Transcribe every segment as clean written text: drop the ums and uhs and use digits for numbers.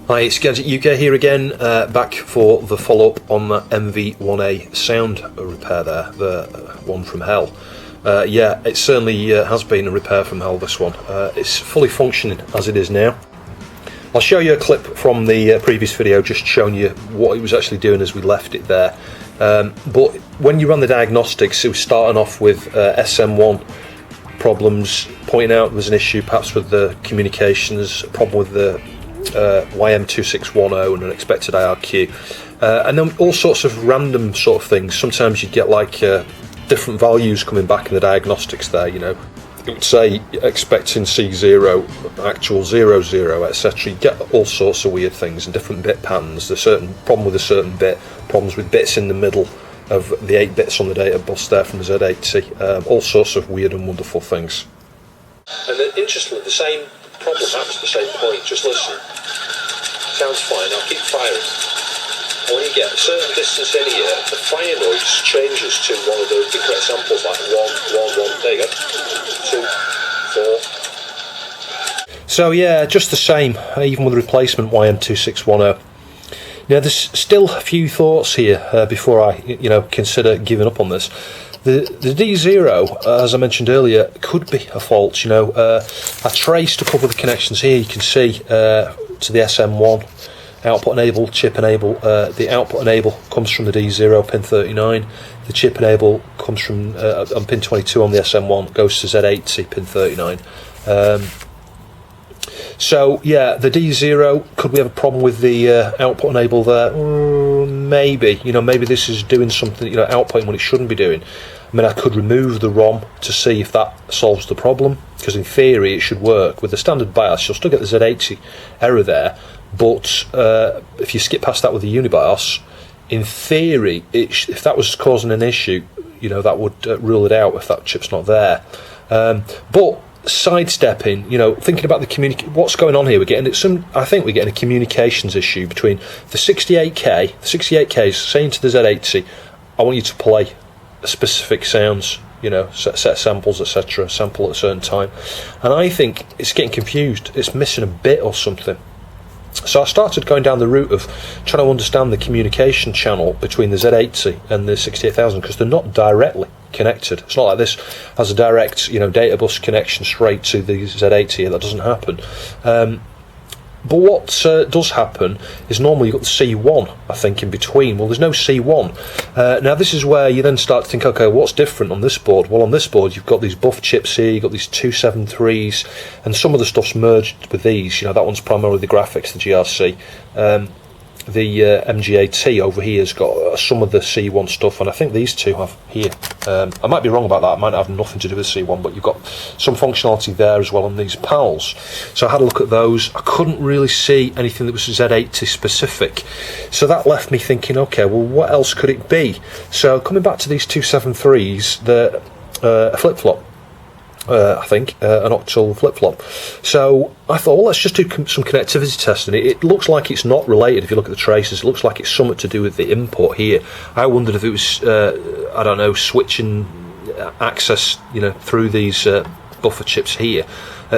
Hi, it's Gadget UK here again, back for the follow-up on the MV-1A sound repair there, the one from hell. Yeah, it certainly has been a repair from hell, this one. It's fully functioning as it is now. I'll show you a clip from the previous video just showing you what it was actually doing as we left it there. But when you run the diagnostics, it was starting off with SM1 problems, pointing out there was an issue perhaps with the communications, a problem with the YM2610 and an expected IRQ, and then all sorts of random sort of things. Sometimes you'd get like different values coming back in the diagnostics there, you know. It would say expecting C0, actual 00, etc. You get all sorts of weird things and different bit patterns. There's a certain problem with a certain bit, problems with bits in the middle of the 8 bits on the data bus there from the Z80, all sorts of weird and wonderful things. And then, interestingly, the same problem happens at the same point. Just listen. Sounds fine, I'll keep firing. And when you get a certain distance in here, the fire noise changes to one of the incorrect samples, like 1, 1, 1, there you go, 2, 4. So yeah, just the same, even with the replacement YM2610. Now there's still a few thoughts here before I consider giving up on this. The D0, as I mentioned earlier, could be a fault. I traced a couple of the connections here. You can see to the SM1 output enable, chip enable. The output enable comes from the D0 pin 39. The chip enable comes from on pin 22 on the SM1, goes to Z80 pin 39. So yeah, the D0, could we have a problem with the output enable there? Maybe. Maybe this is doing something, outputting what it shouldn't be doing. I mean, I could remove the ROM to see if that solves the problem, because in theory it should work. With the standard BIOS, you'll still get the Z80 error there, but if you skip past that with the UniBIOS, in theory, if that was causing an issue, that would rule it out if that chip's not there. But sidestepping, thinking about the what's going on here, I think we're getting a communications issue between the 68K. The 68K is saying to the Z80, I want you to play specific sounds, set samples, etc., sample at a certain time, and I think it's getting confused. It's missing a bit or something. So I started going down the route of trying to understand the communication channel between the Z80 and the 68000, because they're not directly connected. It's not like this has a direct, data bus connection straight to the Z80. That doesn't happen. But what does happen is normally you've got the C1, I think, in between. Well, there's no C1. Now, this is where you then start to think, okay, what's different on this board? Well, on this board, you've got these buff chips here, you've got these 273s, and some of the stuff's merged with these. That one's primarily the graphics, the GRC. The MGAT over here has got some of the C1 stuff, and I think these two have here. I might be wrong about that, it might have nothing to do with C1, but you've got some functionality there as well on these PALs. So I had a look at those. I couldn't really see anything that was Z80 specific, so that left me thinking, okay, well, what else could it be? So coming back to these 273s, they're a flip-flop. I think, an octal flip-flop. So I thought, well, let's just do some connectivity testing. It looks like it's not related. If you look at the traces, it looks like it's something to do with the input here. I wondered if it was, I don't know, switching access, through these buffer chips here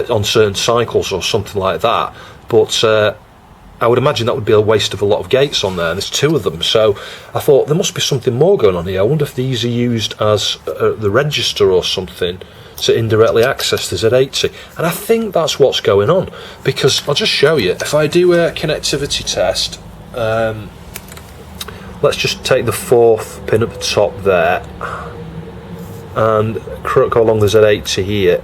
on certain cycles or something like that. But I would imagine that would be a waste of a lot of gates on there, and there's 2 of them. So I thought there must be something more going on here. I wonder if these are used as the register or something to indirectly access the Z80, and I think that's what's going on, because I'll just show you. If I do a connectivity test, let's just take the 4th pin at the top there and go along the Z80 here.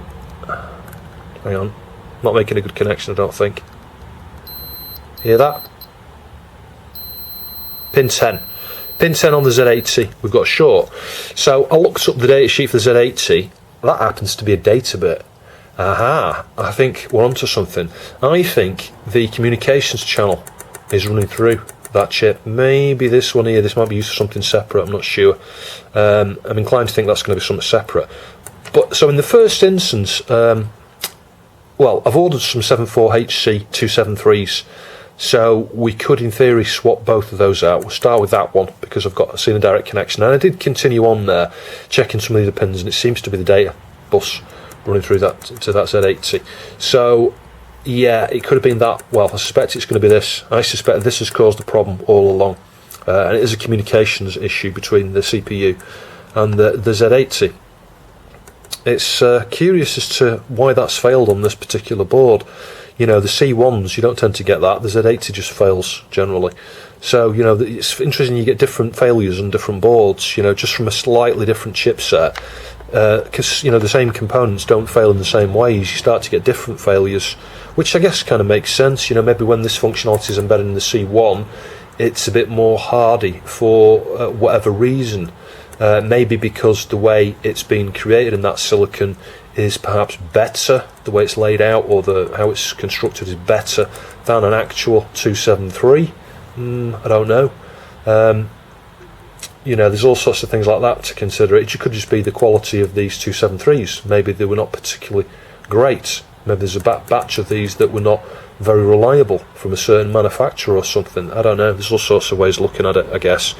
Hang on, not making a good connection, I don't think. Hear that? Pin 10 on the Z80, we've got a short. So I looked up the data sheet for the Z80. That happens to be a data bit. Aha, I think we're onto something. I think the communications channel is running through that chip. Maybe this one here, this might be used for something separate, I'm not sure. I'm inclined to think that's going to be something separate. But so in the first instance, well, I've ordered some 74HC 273s, so we could in theory swap both of those out. We'll start with that one because I've seen a direct connection, and I did continue on there checking some of the pins, and it seems to be the data bus running through that to that Z80. So yeah, it could have been that. Well, I suspect it's going to be this. I suspect this has caused the problem all along. And it is a communications issue between the CPU and the Z80. It's curious as to why that's failed on this particular board. You know, the C1s, you don't tend to get that. The Z80 just fails generally. So, you know, it's interesting you get different failures on different boards, you know, just from a slightly different chipset. Because, you know, the same components don't fail in the same ways. You start to get different failures, which I guess kind of makes sense. You know, maybe when this functionality is embedded in the C1, it's a bit more hardy for whatever reason. Maybe because the way it's been created in that silicon is perhaps better, the way it's laid out, or how it's constructed is better than an actual 273. I don't know. You know, there's all sorts of things like that to consider. It could just be the quality of these 273s. Maybe they were not particularly great. Maybe there's a batch of these that were not very reliable from a certain manufacturer or something. I don't know. There's all sorts of ways of looking at it, I guess.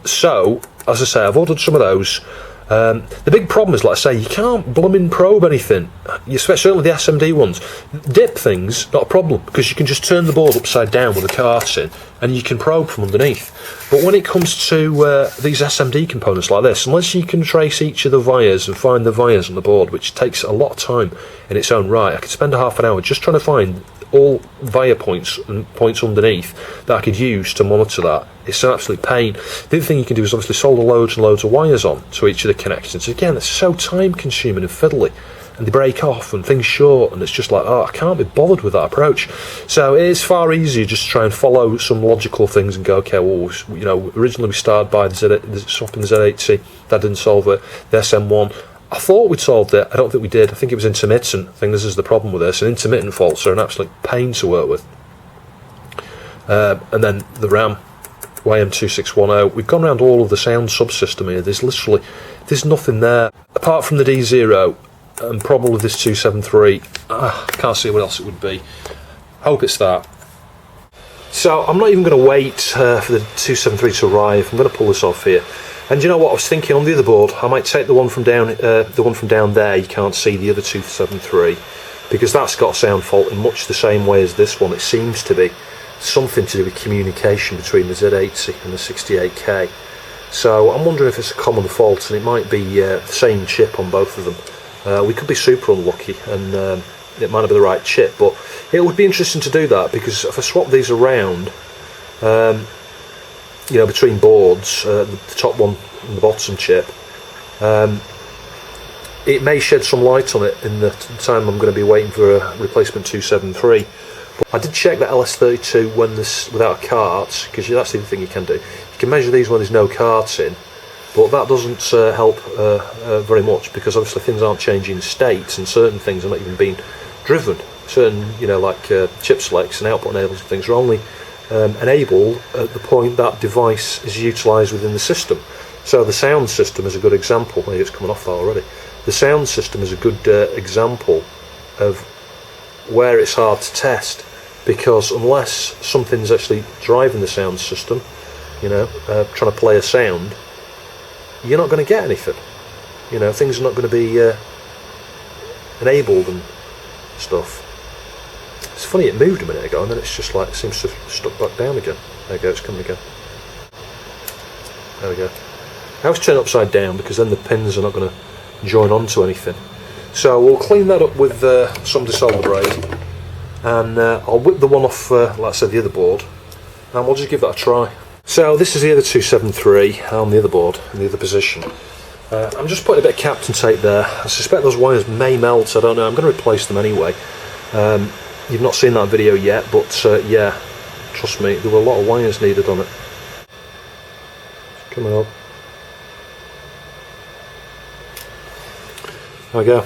So, as I say, I've ordered some of those. The big problem is, like I say, you can't blooming probe anything. Certainly the SMD ones. Dip things, not a problem, because you can just turn the board upside down with a cart in, and you can probe from underneath. But when it comes to these SMD components like this, unless you can trace each of the vias and find the vias on the board, which takes a lot of time in its own right, I could spend a half an hour just trying to find all via points and points underneath that I could use to monitor that. It's an absolute pain. The other thing you can do is obviously solder loads and loads of wires on to each of the connections. Again, it's so time consuming and fiddly, and they break off and things short, and it's just like, oh, I can't be bothered with that approach. So it is far easier just to try and follow some logical things and go, okay, well, you know, originally we started by swapping the Z80, that didn't solve it. The SM1, I thought we'd solved it. I don't think we did. I think it was intermittent. I think this is the problem with this. And intermittent faults are an absolute pain to work with. And then the RAM, YM2610. We've gone around all of the sound subsystem here. There's nothing there. Apart from the D0 and probably this 273. I can't see what else it would be. Hope it's that. So I'm not even going to wait for the 273 to arrive. I'm going to pull this off here. And you know what, I was thinking on the other board, I might take the one from down there. You can't see the other 273, because that's got a sound fault in much the same way as this one. It seems to be something to do with communication between the Z80 and the 68K. So I'm wondering if it's a common fault, and it might be the same chip on both of them. We could be super unlucky, and it might not be the right chip, but it would be interesting to do that, because if I swap these around, you know, between boards, the top one and the bottom chip, it may shed some light on it in the time I'm going to be waiting for a replacement 273. But I did check that LS32 when this without a cart, because that's the other thing you can do. You can measure these when there's no carts in, but that doesn't help very much, because obviously things aren't changing states, and certain things are not even being driven. Certain, you know, like chip selects and output enables and things are only enabled at the point that device is utilised within the system. So the sound system is a good example. Maybe it's coming off that already. The sound system is a good example of where it's hard to test, because unless something's actually driving the sound system, you know, trying to play a sound, you're not going to get anything. You know, things are not going to be enabled and stuff. It's funny, it moved a minute ago and then it's just like, it seems to have stuck back down again. There we go, it's coming again. There we go. I always turn it upside down, because then the pins are not going to join onto anything. So we'll clean that up with some dissolver braid, and I'll whip the one off, like I said, the other board, and we'll just give that a try. So this is the other 273 on the other board, in the other position. I'm just putting a bit of Captain tape there. I suspect those wires may melt, I don't know, I'm going to replace them anyway. You've not seen that video yet, but yeah, trust me, there were a lot of wires needed on it. Coming up. There we go.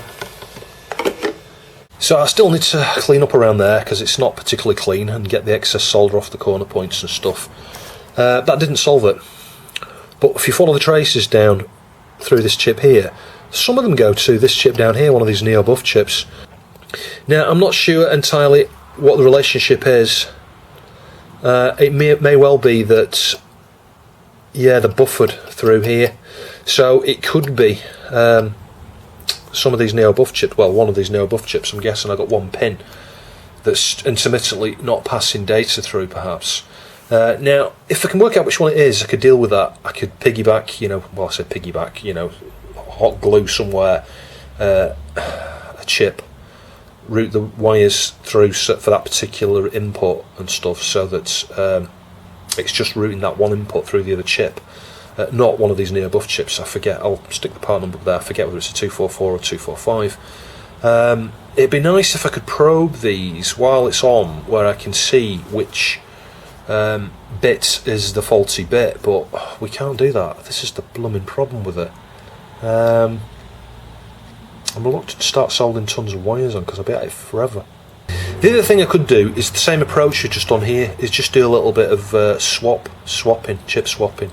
So I still need to clean up around there, because it's not particularly clean, and get the excess solder off the corner points and stuff. That didn't solve it. But if you follow the traces down through this chip here, some of them go to this chip down here, one of these Neo-Buf chips. Now, I'm not sure entirely what the relationship is. It may well be that, yeah, they're buffered through here. So it could be some of these Neo-Buf chips, well, one of these Neo-Buf chips, I'm guessing I got one pin that's intermittently not passing data through, perhaps. Now, if I can work out which one it is, I could deal with that. I could piggyback, well, I said piggyback, hot glue somewhere, a chip, route the wires through for that particular input and stuff, so that it's just routing that one input through the other chip. Not one of these Neo-Buf chips, I forget, I'll stick the part number up there, I forget whether it's a 244 or 245. It'd be nice if I could probe these while it's on, where I can see which bit is the faulty bit, but we can't do that. This is the blooming problem with it. I'm reluctant to start soldering tons of wires on, because I'll be at it forever. The other thing I could do is the same approach just on here, is just do a little bit of chip swapping.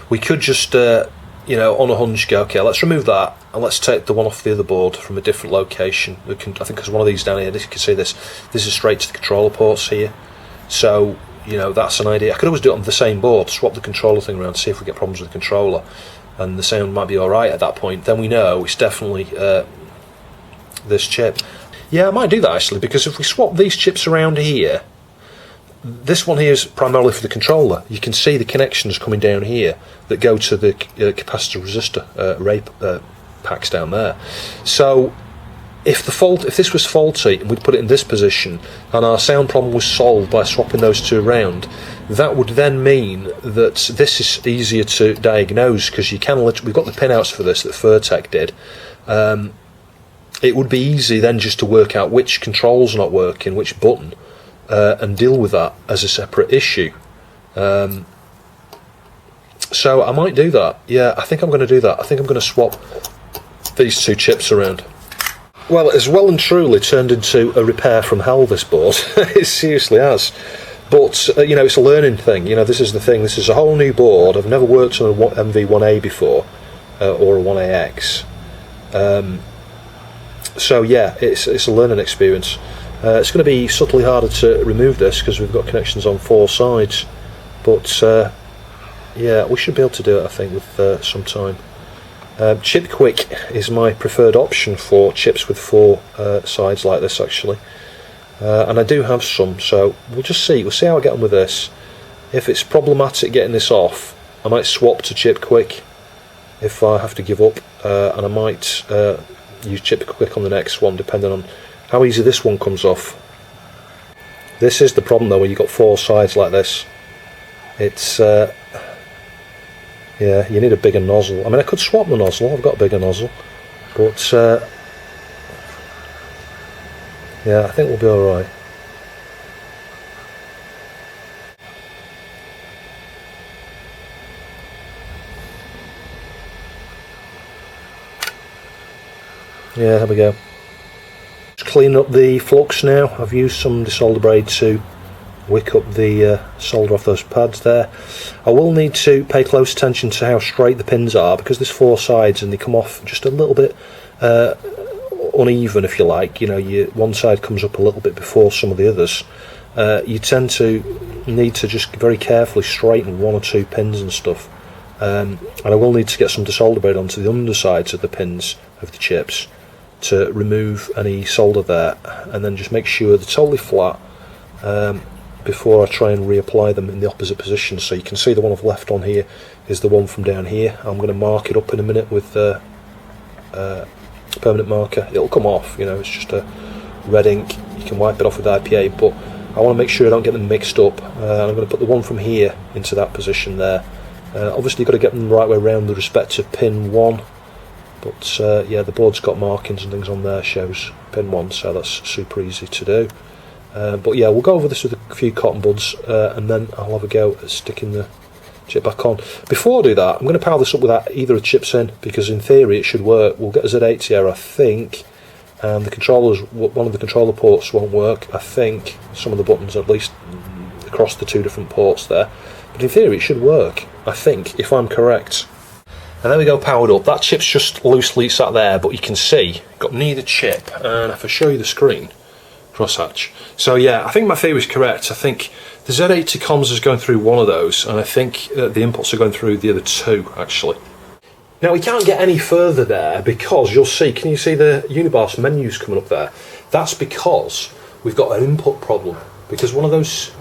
We could just, on a hunch go, okay, let's remove that, and let's take the one off the other board from a different location. I think there's one of these down here, you can see this is straight to the controller ports here. So, that's an idea. I could always do it on the same board, swap the controller thing around, see if we get problems with the controller, and the sound might be alright at that point. Then we know it's definitely this chip. Yeah, I might do that actually, because if we swap these chips around here, this one here is primarily for the controller. You can see the connections coming down here that go to the capacitor resistor array packs down there. So if this was faulty and we'd put it in this position and our sound problem was solved by swapping those two around, that would then mean that this is easier to diagnose, because we've got the pinouts for this that Furtek did. It would be easy then just to work out which control's not working, which button, and deal with that as a separate issue. So I might do that. Yeah, I think I'm going to do that. I think I'm going to swap these two chips around. Well, it has well and truly turned into a repair from hell, this board. It seriously has. But, it's a learning thing. This is the thing. This is a whole new board. I've never worked on a MV-1A before, or a 1AX. So yeah, it's a learning experience. It's going to be subtly harder to remove this because we've got connections on 4 sides, but yeah, we should be able to do it, I think, with some time. Chip Quick is my preferred option for chips with 4 sides like this, actually, and I do have some, so we'll see how I get on with this. If it's problematic getting this off, I might swap to Chip Quick if I have to give up, and I might use Chip Quick on the next one, depending on how easy this one comes off. This is the problem though, when you've got 4 sides like this. It's yeah, you need a bigger nozzle. I mean, I could swap the nozzle, I've got a bigger nozzle, but yeah, I think we'll be alright. Yeah, there we go. Just clean up the flux now. I've used some desolder braid to wick up the solder off those pads there. I will need to pay close attention to how straight the pins are, because there's 4 sides and they come off just a little bit uneven, if you like. One side comes up a little bit before some of the others. You tend to need to just very carefully straighten 1 or 2 pins and stuff. And I will need to get some desolder braid onto the undersides of the pins of the chips to remove any solder there, and then just make sure they're totally flat before I try and reapply them in the opposite position. So you can see the one I've left on here is the one from down here. I'm going to mark it up in a minute with permanent marker. It'll come off, it's just a red ink. You can wipe it off with IPA, but I want to make sure I don't get them mixed up. I'm going to put the one from here into that position there. Obviously you've got to get them the right way around with respect to pin 1. But yeah, the board's got markings and things on there, shows pin 1, so that's super easy to do. But yeah, we'll go over this with a few cotton buds, and then I'll have a go at sticking the chip back on. Before I do that, I'm going to power this up without either of the chips in, because in theory it should work. We'll get a Z80 error, I think, and the controllers, one of the controller ports won't work. I think some of the buttons, at least across the 2 different ports there, but in theory it should work, I think, if I'm correct. And there we go, powered up. That chip's just loosely sat there, but you can see, got neither chip, and if I show you the screen, crosshatch. So yeah, I think my theory is correct. I think the Z80 comms is going through one of those, and I think the inputs are going through the other 2, actually. Now we can't get any further there because you'll see, can you see the Unibars menus coming up there? That's because we've got an input problem, because one of those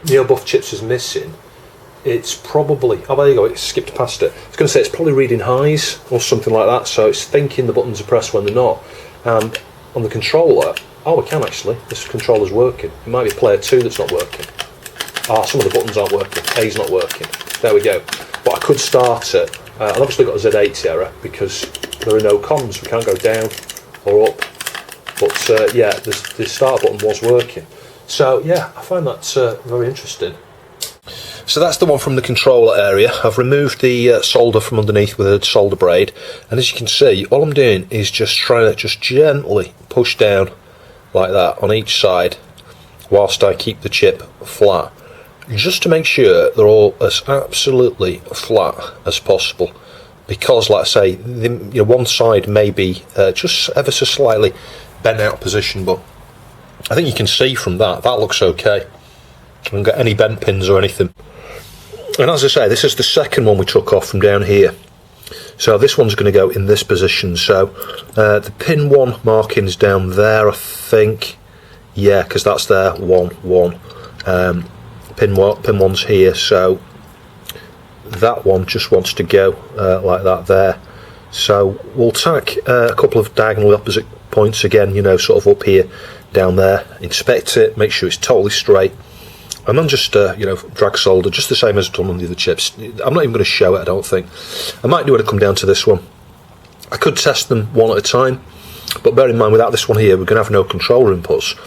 Neo-Buf chips is missing. It's probably, oh there you go, it skipped past it. I was going to say it's probably reading highs or something like that, so it's thinking the buttons are pressed when they're not. And on the controller, oh we can actually, this controller's working. It might be player 2 that's not working. Ah, some of the buttons aren't working, A's not working. There we go. But I could start it. I've obviously got a Z80 error because there are no comms, we can't go down or up. But yeah, the start button was working. So yeah, I find that very interesting. So that's the one from the controller area. I've removed the solder from underneath with a solder braid, and as you can see, all I'm doing is just trying to just gently push down like that on each side whilst I keep the chip flat, just to make sure they're all as absolutely flat as possible, because like I say, one side may be just ever so slightly bent out of position, but I think you can see from that looks okay. I haven't got any bent pins or anything. And as I say, this is the second one we took off from down here. So this one's going to go in this position. So the pin 1 marking's down there, I think. Yeah, because that's there, 1, 1. Pin 1's here, so that one just wants to go like that there. So we'll tack a couple of diagonally opposite points again, you know, sort of up here, down there, inspect it, make sure it's totally straight. And then just, you know, drag solder, just the same as I've done on the other chips. I'm not even going to show it, I don't think. I might do it when I come down to this one. I could test them one at a time, but bear in mind, without this one here, we're going to have no controller inputs,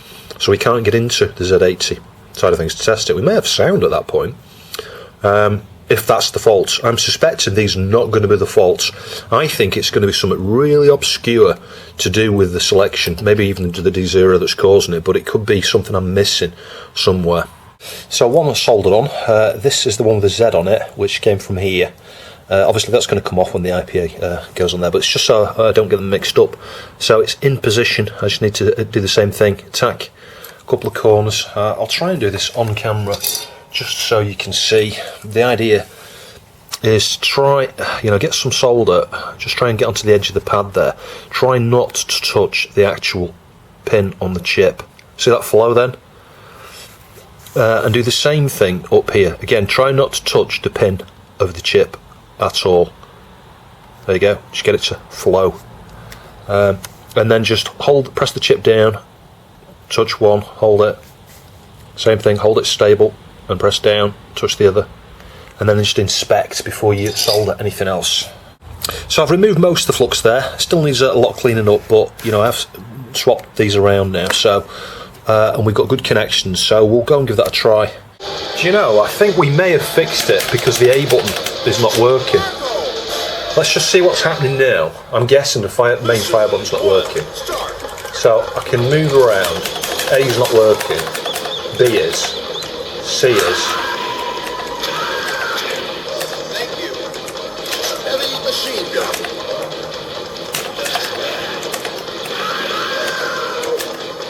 so we can't get into the Z80 side of things to test it. We may have sound at that point, if that's the fault. I'm suspecting these are not going to be the faults. I think it's going to be something really obscure to do with the selection, maybe even to the D0 that's causing it, but it could be something I'm missing somewhere. So one that's soldered on, this is the one with the Z on it, which came from here. Obviously that's going to come off when the IPA goes on there, but it's just so I don't get them mixed up. So it's in position. I just need to do the same thing, tack a couple of corners. I'll try and do this on camera just so you can see. The idea is to try, you know, get some solder, just try and get onto the edge of the pad there. Try not to touch the actual pin on the chip. See that flow then? And do the same thing up here. Again, try not to touch the pin of the chip at all. There you go, just get it to flow. And then just press the chip down, touch one, hold it. Same thing, hold it stable and press down, touch the other. And then just inspect before you solder anything else. So I've removed most of the flux there. Still needs a lot of cleaning up, but you know, I've swapped these around now. So and we've got good connections, so we'll go and give that a try. Do you know, I think we may have fixed it because the A button is not working. Let's just see what's happening now. I'm guessing the main fire button's not working. So I can move around. A's not working. B is. C is.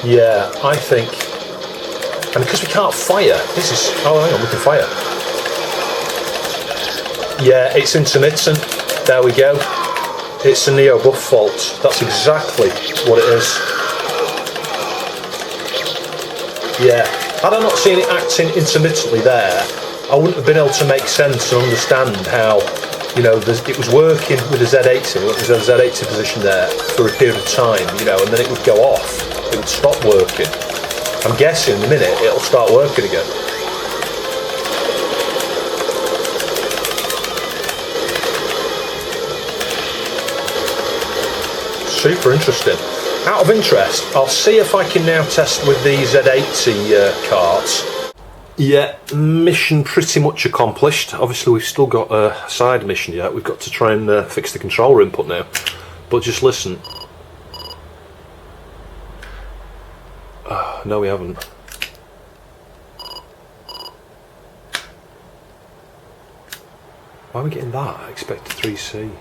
Yeah, I think, and because we can't fire, this is, oh hang on, we can fire. Yeah, it's intermittent, there we go. It's a Neo-Buf fault, that's exactly what it is. Yeah, had I not seen it acting intermittently there, I wouldn't have been able to make sense and understand how, you know, it was working with the Z80, it was a Z80 position there for a period of time, you know, and then it would go off. It would stop working. I'm guessing in a minute it'll start working again. Super interesting. Out of interest, I'll see if I can now test with the Z80 carts. Yeah, mission pretty much accomplished. Obviously we've still got a side mission yet. We've got to try and fix the controller input now. But just listen. No, we haven't. Why are we getting that? I expected 3C.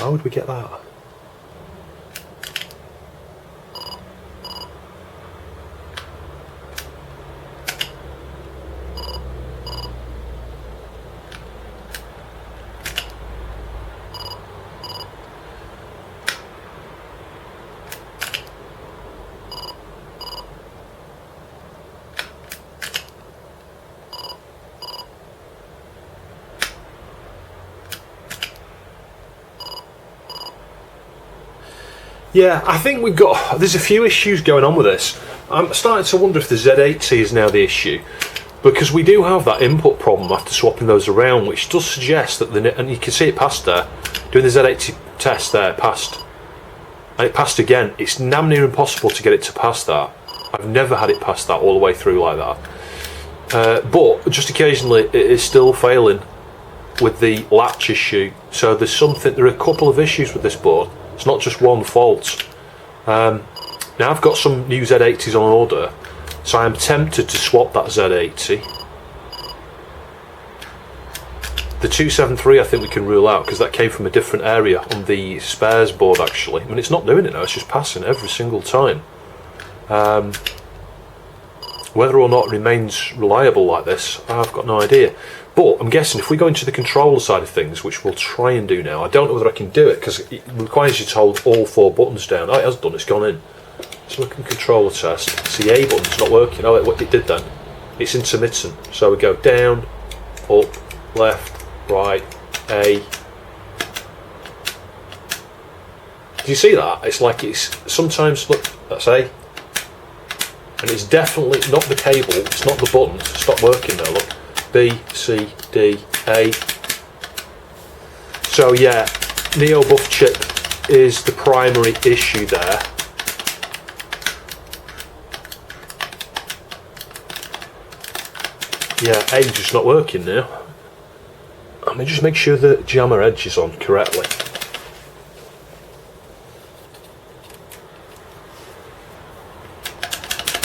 How would we get that? Yeah, I think there's a few issues going on with this. I'm starting to wonder if the Z80 is now the issue, because we do have that input problem after swapping those around, which does suggest that and you can see it passed there, doing the Z80 test there, it passed. And it passed again. It's damn near impossible to get it to pass that. I've never had it pass that all the way through like that. But just occasionally it is still failing with the latch issue. So there are a couple of issues with this board. It's not just one fault. Now I've got some new Z80s on order, so I'm tempted to swap that Z80. The 273 I think we can rule out, because that came from a different area on the spares board actually. I mean, it's not doing it now, it's just passing every single time. Whether or not it remains reliable like this, I've got no idea. But I'm guessing if we go into the controller side of things, which we'll try and do now, I don't know whether I can do it because it requires you to hold all 4 buttons down. Oh, it has done, it's gone in. Let's look at controller test. It's the A button's not working. Oh, what it did then? It's intermittent. So we go down, up, left, right, A. Do you see that? It's like it's sometimes, look, that's A. And it's definitely not the cable, it's not the buttons. Stop working now, look. B, C, D, A. So yeah, Neo-Buf chip is the primary issue there. Yeah, A just not working now. Let me just make sure the jammer edge is on correctly.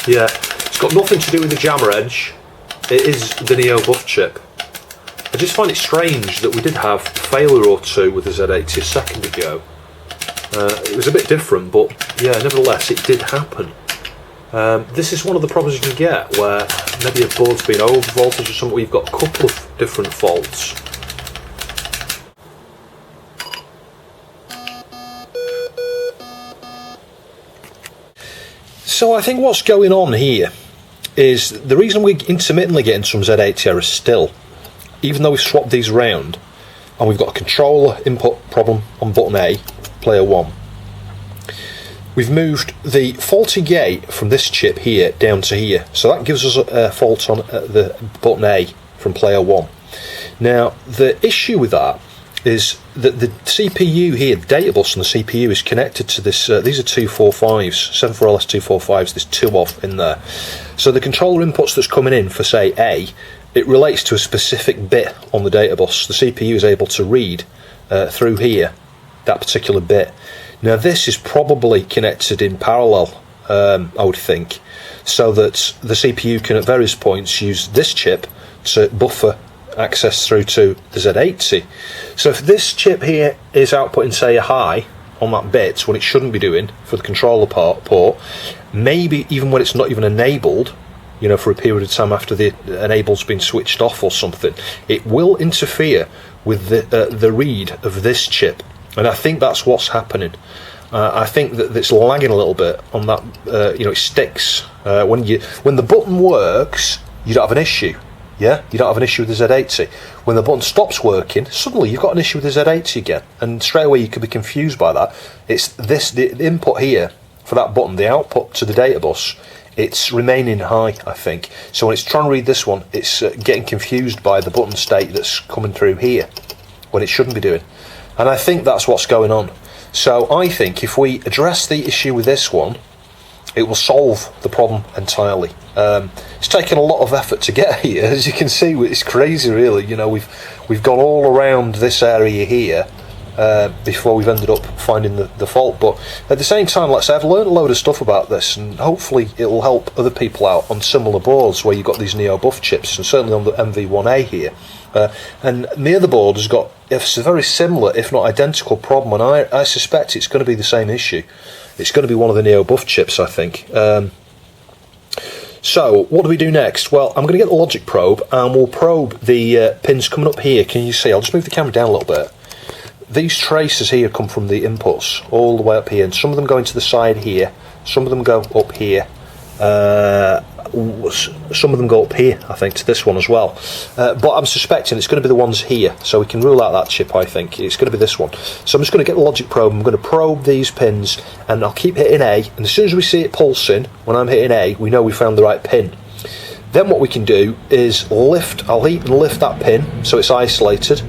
Yeah, it's got nothing to do with the jammer edge. It is the Neo-Buf chip. I just find it strange that we did have a failure or two with the Z80 a second ago. It was a bit different, but yeah, nevertheless, it did happen. This is one of the problems you can get where maybe a board's been over voltage or something, where you've got a couple of different faults. So I think what's going on here is the reason we're intermittently getting some Z80 errors still, even though we've swapped these around and we've got a controller input problem on button A, player 1. We've moved the faulty gate from this chip here down to here, so that gives us a fault on the button A from player 1. Now the issue with that is that the CPU here, the data bus on the CPU is connected to this, these are 245s, 74LS 245s, there's 2 of in there. So the controller inputs that's coming in for say A, it relates to a specific bit on the data bus. The CPU is able to read through here, that particular bit. Now this is probably connected in parallel, I would think, so that the CPU can at various points use this chip to buffer access through to the Z80. So if this chip here is outputting say a high on that bit when it shouldn't be doing for the controller port, maybe even when it's not even enabled, you know, for a period of time after the enable's been switched off or something, it will interfere with the read of this chip, and I think that's what's happening. I think that it's lagging a little bit on that. You know, it sticks when the button works, you don't have an issue. Yeah, you don't have an issue with the Z80. When the button stops working, suddenly you've got an issue with the Z80 again, and straight away you could be confused by that. It's the input here for that button, the output to the data bus, it's remaining high, I think. So when it's trying to read this one, it's getting confused by the button state that's coming through here when it shouldn't be doing. And I think that's what's going on. So I think if we address the issue with this one, it will solve the problem entirely. It's taken a lot of effort to get here, as you can see. It's crazy, really. You know, we've gone all around this area here before we've ended up finding the fault. But at the same time, like I say, I've learned a load of stuff about this, and hopefully it will help other people out on similar boards where you've got these Neo-Buf chips, and certainly on the MV-1A here. And the other board has got it's a very similar, if not identical, problem, and I suspect it's going to be the same issue. It's going to be one of the Neo-Buf chips, I think. So, what do we do next? Well, I'm going to get the logic probe, and we'll probe the pins coming up here. Can you see? I'll just move the camera down a little bit. These traces here come from the inputs, all the way up here, and some of them go into the side here, some of them go up here, some of them go up here, I think, to this one as well. But I'm suspecting it's going to be the ones here, so we can rule out that chip, I think. It's going to be this one. So I'm just going to get the logic probe, I'm going to probe these pins, and I'll keep hitting A, and as soon as we see it pulsing, when I'm hitting A, we know we found the right pin. Then what we can do is I'll heat and lift that pin, so it's isolated,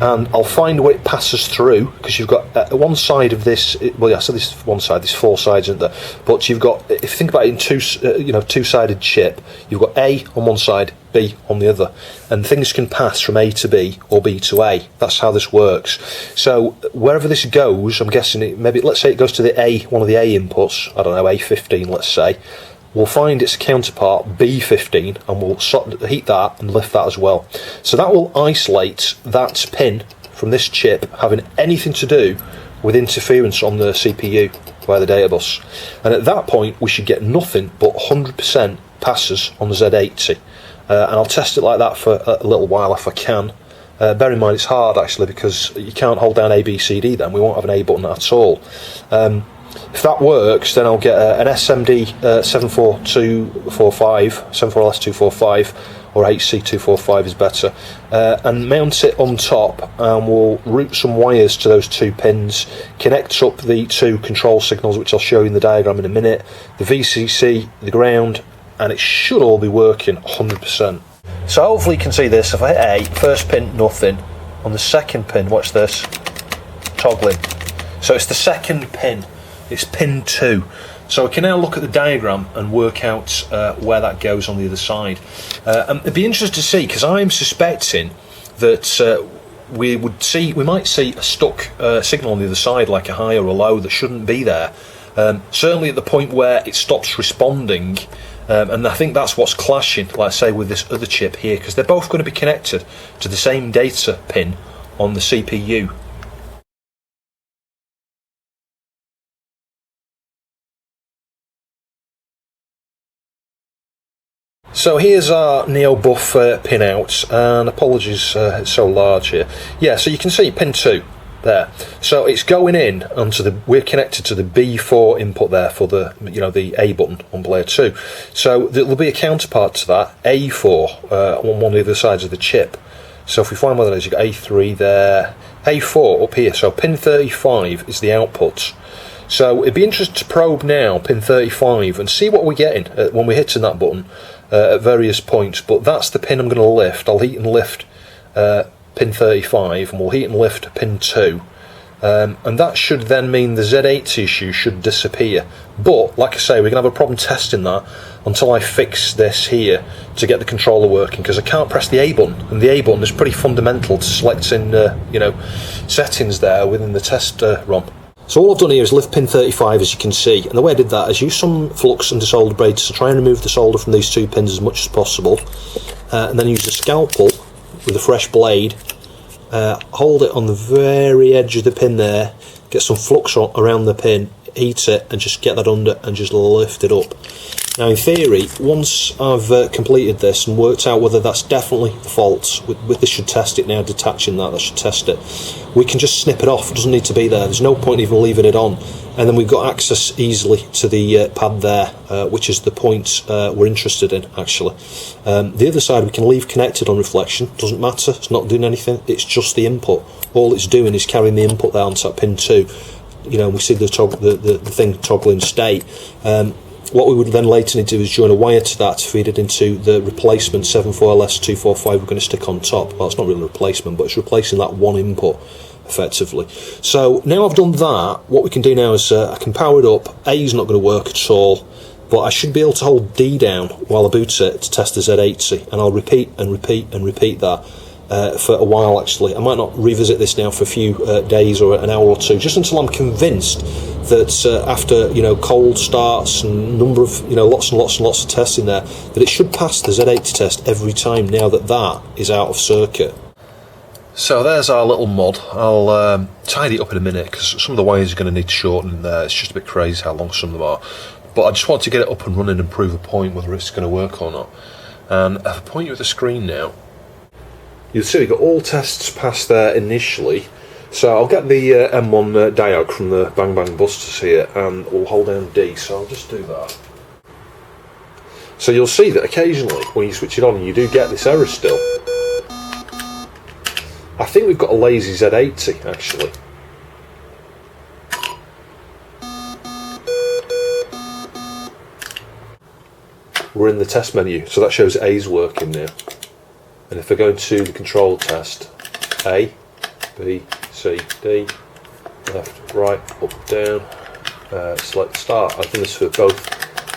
and I'll find where it passes through, because you've got one side of this, well, yeah, so this one side, there's four sides, isn't there? But you've got, if you think about it in two-sided chip, you've got A on one side, B on the other, and things can pass from A to B or B to A. That's how this works. So wherever this goes, I'm guessing it, maybe, let's say it goes to the A, one of the A inputs, I don't know, A15, let's say. We'll find its counterpart, B15, and we'll heat that and lift that as well. So that will isolate that pin from this chip having anything to do with interference on the CPU via the data bus. And at that point, we should get nothing but 100% passes on the Z80. And I'll test it like that for a little while if I can. Bear in mind, it's hard actually, because you can't hold down A, B, C, D then. We won't have an A button at all. If that works, then I'll get an SMD 74245, 74LS245, or HC245 is better, and mount it on top, and we'll route some wires to those two pins, connect up the two control signals, which I'll show you in the diagram in a minute, the VCC, the ground, and it should all be working 100%. So hopefully you can see this. If I hit A, first pin, nothing. On the second pin, watch this, toggling. So it's the second pin. It's pin 2. So we can now look at the diagram and work out where that goes on the other side. And it'd be interesting to see, because I'm suspecting that we might see a stuck signal on the other side, like a high or a low, that shouldn't be there. Certainly at the point where it stops responding, and I think that's what's clashing, like I say, with this other chip here, because they're both going to be connected to the same data pin on the CPU. So here's our Neo-Buf pinout, and apologies, it's so large here. Yeah, so you can see pin 2 there. So it's going in onto the, we're connected to the B4 input there for the, the A button on player 2. So there'll be a counterpart to that, A4, on one of the other sides of the chip. So if we find where that is, you've got A3 there, A4 up here. So pin 35 is the output. So it'd be interesting to probe now pin 35 and see what we're getting when we're hitting that button at various points. But that's the pin I'm going to lift. I'll heat and lift pin 35, and we'll heat and lift pin 2. And that should then mean the Z80 issue should disappear. But, like I say, we're going to have a problem testing that until I fix this here to get the controller working, because I can't press the A button, and the A button is pretty fundamental to selecting, settings there within the test ROM. So all I've done here is lift pin 35, as you can see, and the way I did that is use some flux and desolder braids to try and remove the solder from these two pins as much as possible, and then use a scalpel with a fresh blade, hold it on the very edge of the pin there, get some flux around the pin, heat it, and just get that under and just lift it up. Now in theory, once I've completed this and worked out whether that's definitely the fault, this should test it now, detaching that should test it, we can just snip it off. It doesn't need to be there, there's no point even leaving it on, and then we've got access easily to the pad there, which is the point we're interested in actually. The other side we can leave connected on reflection, doesn't matter, it's not doing anything, it's just the input. All it's doing is carrying the input there onto that pin 2. We see the thing toggling state. What we would then later need to do is join a wire to that to feed it into the replacement 74LS245 we're going to stick on top. Well, it's not really a replacement, but it's replacing that one input effectively. So now I've done that, what we can do now is I can power it up. A is not going to work at all, but I should be able to hold D down while I boot it to test the Z80, and I'll repeat and repeat and repeat that for a while actually. I might not revisit this now for a few days or an hour or two, just until I'm convinced that after cold starts and number of lots and lots and lots of tests in there, that it should pass the Z80 test every time now that that is out of circuit. So there's our little mod. I'll tidy it up in a minute because some of the wires are going to need shortening there. It's just a bit crazy how long some of them are. But I just want to get it up and running and prove a point whether it's going to work or not. And if I point you at the screen now, you'll see we've got all tests passed there initially. So I'll get the M1 diag from the Bang Bang busters here and we'll hold down D. So I'll just do that. So you'll see that occasionally when you switch it on you do get this error still. I think we've got a lazy Z80 actually. We're in the test menu, so that shows A's working now. And if I go to the control test, A, B, C, D, left, right, up, down, select start. I've done this for both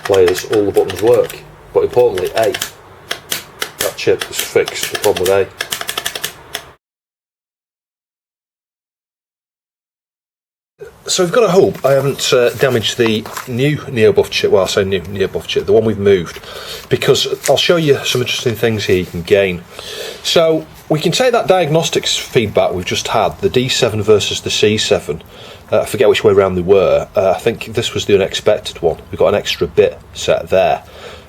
players, all the buttons work. But importantly, A, that chip is fixed, the problem with A. So we've got to hope I haven't damaged the new Neo-Buf chip, well I say new Neo-Buf chip, the one we've moved, because I'll show you some interesting things here you can gain. So we can take that diagnostics feedback we've just had, the D7 versus the C7, I forget which way around they were, I think this was the unexpected one, we've got an extra bit set there.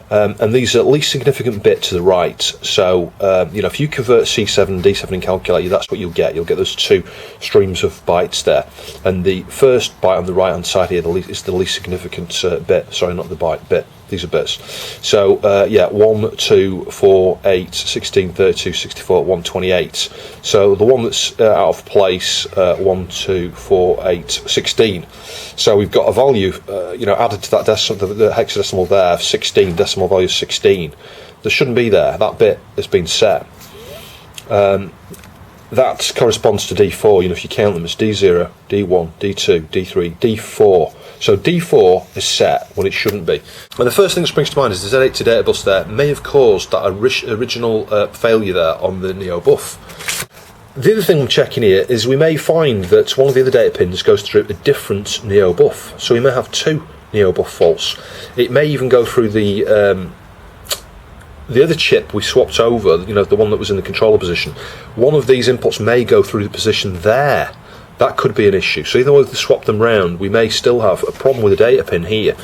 And these are least significant bit to the right, so if you convert C7 and D7 in calculator, that's what you'll get those two streams of bytes there, and the first byte on the right hand side here is the least significant bit, sorry, not the byte, bit, these are bits. So 1, 2, 4, 8, 16, 32, 64, 128. So the one that's out of place, 1, 2, 4, 8, 16. So we've got a value, added to that the hexadecimal there of 16, decimal value 16. There shouldn't be there. That bit has been set. That corresponds to D4. If you count them, it's D0, D1, D2, D3, D4. So D4 is set when it shouldn't be. And the first thing that springs to mind is the Z80 data bus there may have caused that original failure there on the Neo-Buf. The other thing I'm checking here is we may find that one of the other data pins goes through a different Neo-Buf. So we may have two Neo-Buf faults. It may even go through the other chip we swapped over, the one that was in the controller position. One of these inputs may go through the position there. That could be an issue. So even though we've swapped them round, we may still have a problem with the data pin here.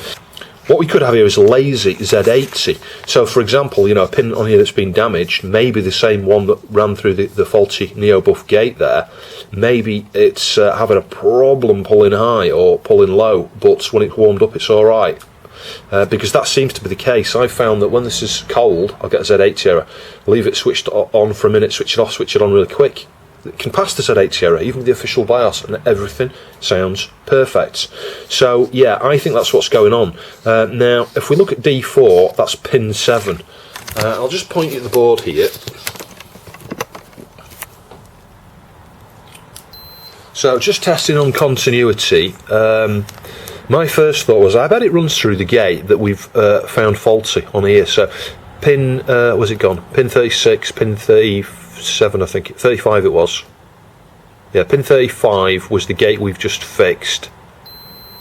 What we could have here is a lazy Z80. So for example, a pin on here that's been damaged, maybe the same one that ran through the faulty Neo-Buf gate there, maybe it's having a problem pulling high or pulling low, but when it's warmed up it's alright. Because that seems to be the case. I found that when this is cold, I'll get a Z80 error, leave it switched on for a minute, switch it off, switch it on really quick. It can pass the Z80 error, even with the official BIOS, and everything sounds perfect. So yeah, I think that's what's going on. Now, if we look at D4, that's pin 7. I'll just point you at the board here. So just testing on continuity. My first thought was, I bet it runs through the gate that we've found faulty on here. So pin, where's it gone? Pin 36, pin 37, I think, 35 it was. Yeah, pin 35 was the gate we've just fixed.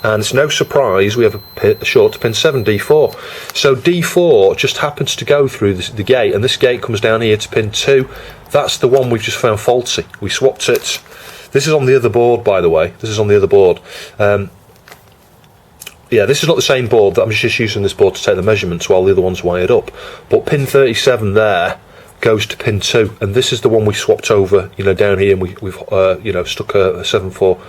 And it's no surprise we have a short to pin 7, D4. So D4 just happens to go through the gate, and this gate comes down here to pin 2. That's the one we've just found faulty. We swapped it. This is on the other board, by the way. This is on the other board. Yeah, this is not the same board. I'm just using this board to take the measurements while the other one's wired up. But pin 37 there goes to pin 2, and this is the one we swapped over, down here, and we've stuck a 74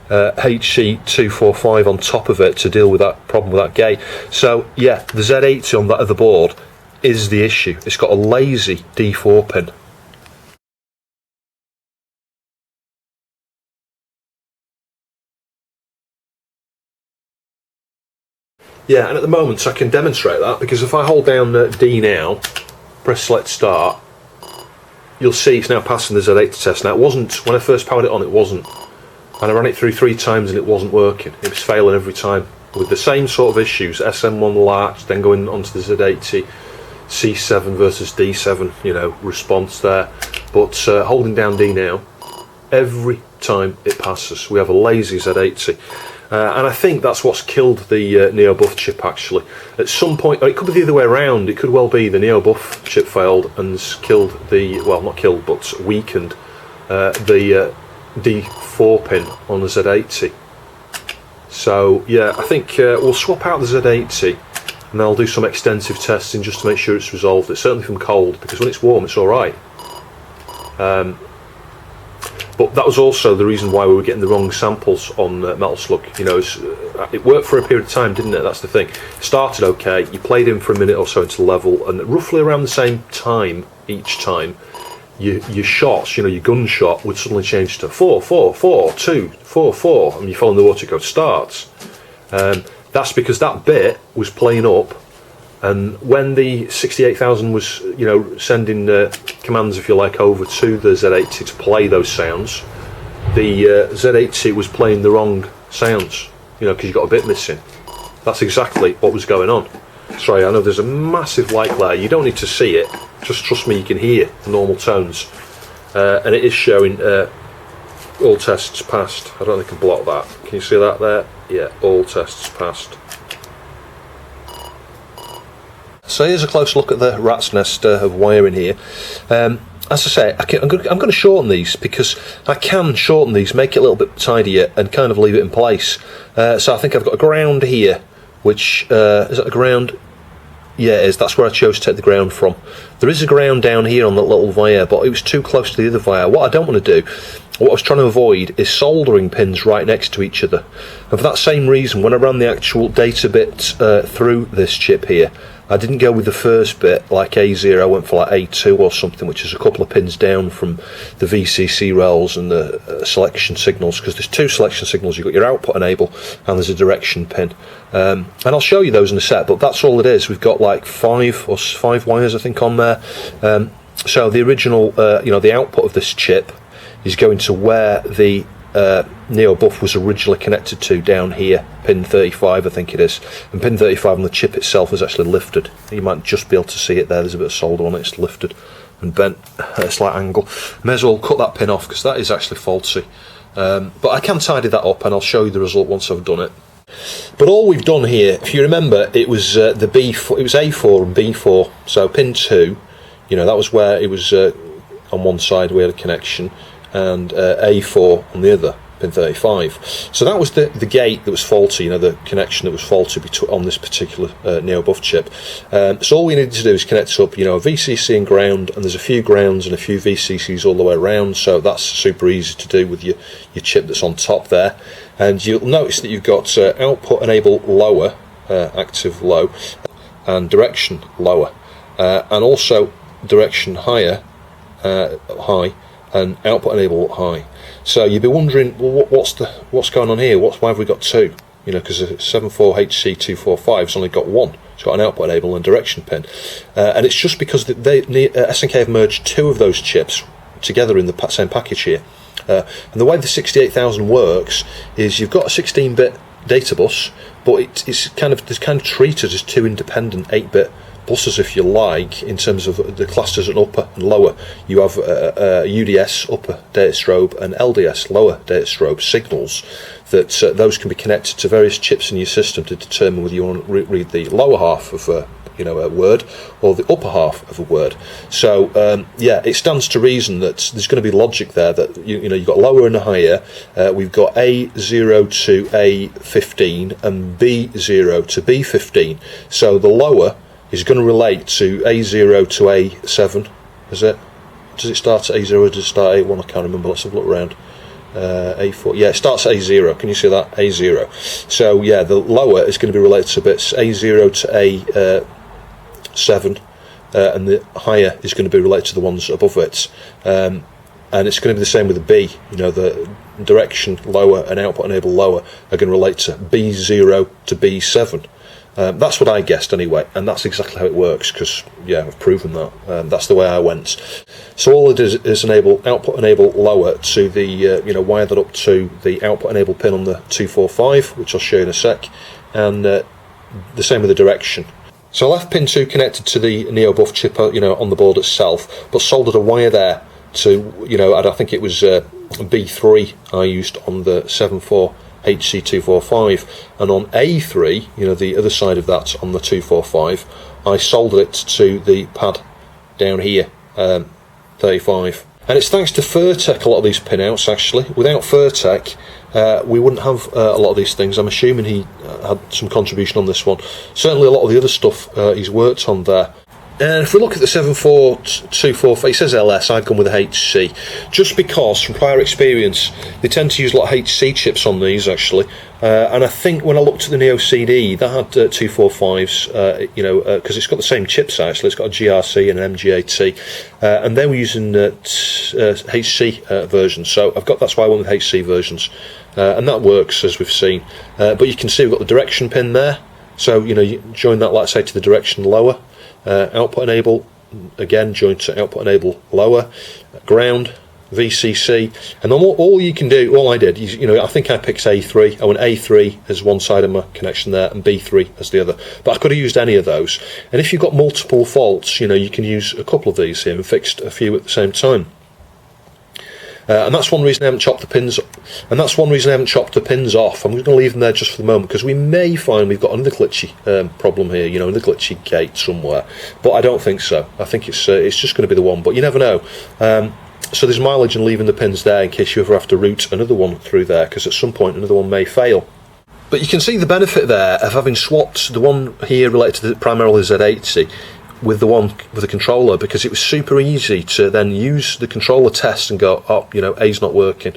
HC245 on top of it to deal with that problem with that gate. So yeah, the Z80 on that other board is the issue. It's got a lazy D4 pin. Yeah, and at the moment I can demonstrate that, because if I hold down D now, press select start, you'll see it's now passing the Z80 test. Now it wasn't, when I first powered it on, it wasn't. And I ran it through 3 times and it wasn't working. It was failing every time with the same sort of issues. SM1 latch, then going onto the Z80, C7 versus D7, response there. but holding down D now, every time it passes. We have a lazy Z80. And I think that's what's killed the Neo-Buf chip actually. At some point, or it could be the other way around, it could well be the Neo-Buf chip failed and killed the, well not killed, but weakened the D4 pin on the Z80. So yeah, I think we'll swap out the Z80 and I'll do some extensive testing just to make sure it's resolved. It's certainly from cold, because when it's warm it's alright. But that was also the reason why we were getting the wrong samples on Metal Slug. You know, it worked for a period of time, didn't it? That's the thing. It started okay, you played in for a minute or so into level, and roughly around the same time each time, your shots, you know, your gunshot would suddenly change to 4, 4, 4, 2, 4, 4, and you fall in the water, go starts. That's because that bit was playing up, and when the 68,000 was, you know, sending commands, if you like, over to the Z80 to play those sounds, the Z80 was playing the wrong sounds, you know, because you got a bit missing. That's exactly what was going on. Sorry, I know there's a massive light glare. You don't need to see it. Just trust me, you can hear the normal tones. And it is showing all tests passed. I don't think I can block that. Can you see that there? Yeah, all tests passed. So here's a close look at the rat's nest of wiring here. As I say, I'm going to shorten these, because I can shorten these, make it a little bit tidier and kind of leave it in place. So I think I've got a ground here, which, is that a ground? Yeah, it is. That's where I chose to take the ground from. There is a ground down here on that little wire, but it was too close to the other wire. What I don't want to do, what I was trying to avoid, is soldering pins right next to each other. And for that same reason, when I ran the actual data bit through this chip here, I didn't go with the first bit like A0, I went for like A2 or something, which is a couple of pins down from the VCC rails and the selection signals, because there's two selection signals. You've got your output enable and there's a direction pin. And I'll show you those in a sec, but that's all it is. We've got like five wires, I think, on there. So the original, you know, the output of this chip is going to where the Neo-Buf was originally connected to, down here, pin 35 I think it is, and pin 35 on the chip itself is actually lifted. You might just be able to see it there, there's a bit of solder on it, it's lifted and bent at a slight angle. May as well cut that pin off, because that is actually faulty. But I can tidy that up and I'll show you the result once I've done it. But all we've done here, if you remember, it was the B4, it was A4 and B4, so pin 2, you know, that was where it was on one side we had a connection, and A4 on the other, pin 35. So that was the gate that was faulty, you know, the connection that was faulty on this particular Neo-Buf chip. So all we needed to do is connect up, you know, a VCC and ground, and there's a few grounds and a few VCCs all the way around, so that's super easy to do with your chip that's on top there. And you'll notice that you've got output enable lower, active low, and direction lower, and also direction higher, high, and output enable high. So you'd be wondering, well, what's going on here? Why have we got two? You know, because 74HC245's only got one. It's got an output enable and direction pin, and it's just because SNK have merged two of those chips together in the same package here. And the way the 68,000 works is you've got a 16-bit data bus, but it's kind of treated as two independent 8-bit buses, if you like, in terms of the classed as an upper and lower. You have UDS upper data strobe and LDS lower data strobe signals that those can be connected to various chips in your system to determine whether you want to read the lower half of a word or the upper half of a word. So yeah, it stands to reason that there's going to be logic there that you've got lower and higher. We've got A0 to A15 and B0 to B15. So the lower is going to relate to A0 to A7, is it? Does it start at A0 or does it start at A1? I can't remember, let's have a look around. A4, yeah, it starts at A0, can you see that? A0. So yeah, the lower is going to be related to bits A0 to A7, and the higher is going to be related to the ones above it. And it's going to be the same with the B, the direction lower and output enable lower are going to relate to B0 to B7. That's what I guessed anyway, and that's exactly how it works, because yeah, I've proven that. That's the way I went. So all it is enable output enable lower to the wire that up to the output enable pin on the 245, which I'll show you in a sec, and the same with the direction. So I left pin 2 connected to the Neo-Buf chip, on the board itself, but soldered a wire there to, you know, and I think it was B3 I used on the 74 HC245, and on A3, you know, the other side of that on the 245, I soldered it to the pad down here, 35. And it's thanks to Furtek a lot of these pinouts, actually. Without Furtek, we wouldn't have a lot of these things. I'm assuming he had some contribution on this one. Certainly a lot of the other stuff he's worked on there. And if we look at the 74245, it says LS, I've gone with a HC, just because from prior experience they tend to use a lot of HC chips on these, actually. And I think when I looked at the Neo CD, that had 245s, you know, because it's got the same chips actually. It's got a GRC and an MG80, and they were using HC versions. So that's why I went with HC versions, and that works as we've seen. But you can see we've got the direction pin there. So you know, you join that, like say, to the direction lower. Output enable, again joined to output enable lower, ground, VCC, and then all you can do, all I did, you know, I think I picked A3. I went A3 as one side of my connection there and B3 as the other, but I could have used any of those. And if you've got multiple faults, you know, you can use a couple of these here and fixed a few at the same time. And that's one reason I haven't chopped the pins. And that's one reason I haven't chopped the pins off. I'm going to leave them there just for the moment because we may find we've got another glitchy problem here. You know, another glitchy gate somewhere. But I don't think so. I think it's just going to be the one. But you never know. So there's mileage in leaving the pins there in case you ever have to route another one through there, because at some point another one may fail. But you can see the benefit there of having swapped the one here related to primarily Z80 with the one with the controller, because it was super easy to then use the controller test and go, oh, you know, A's not working.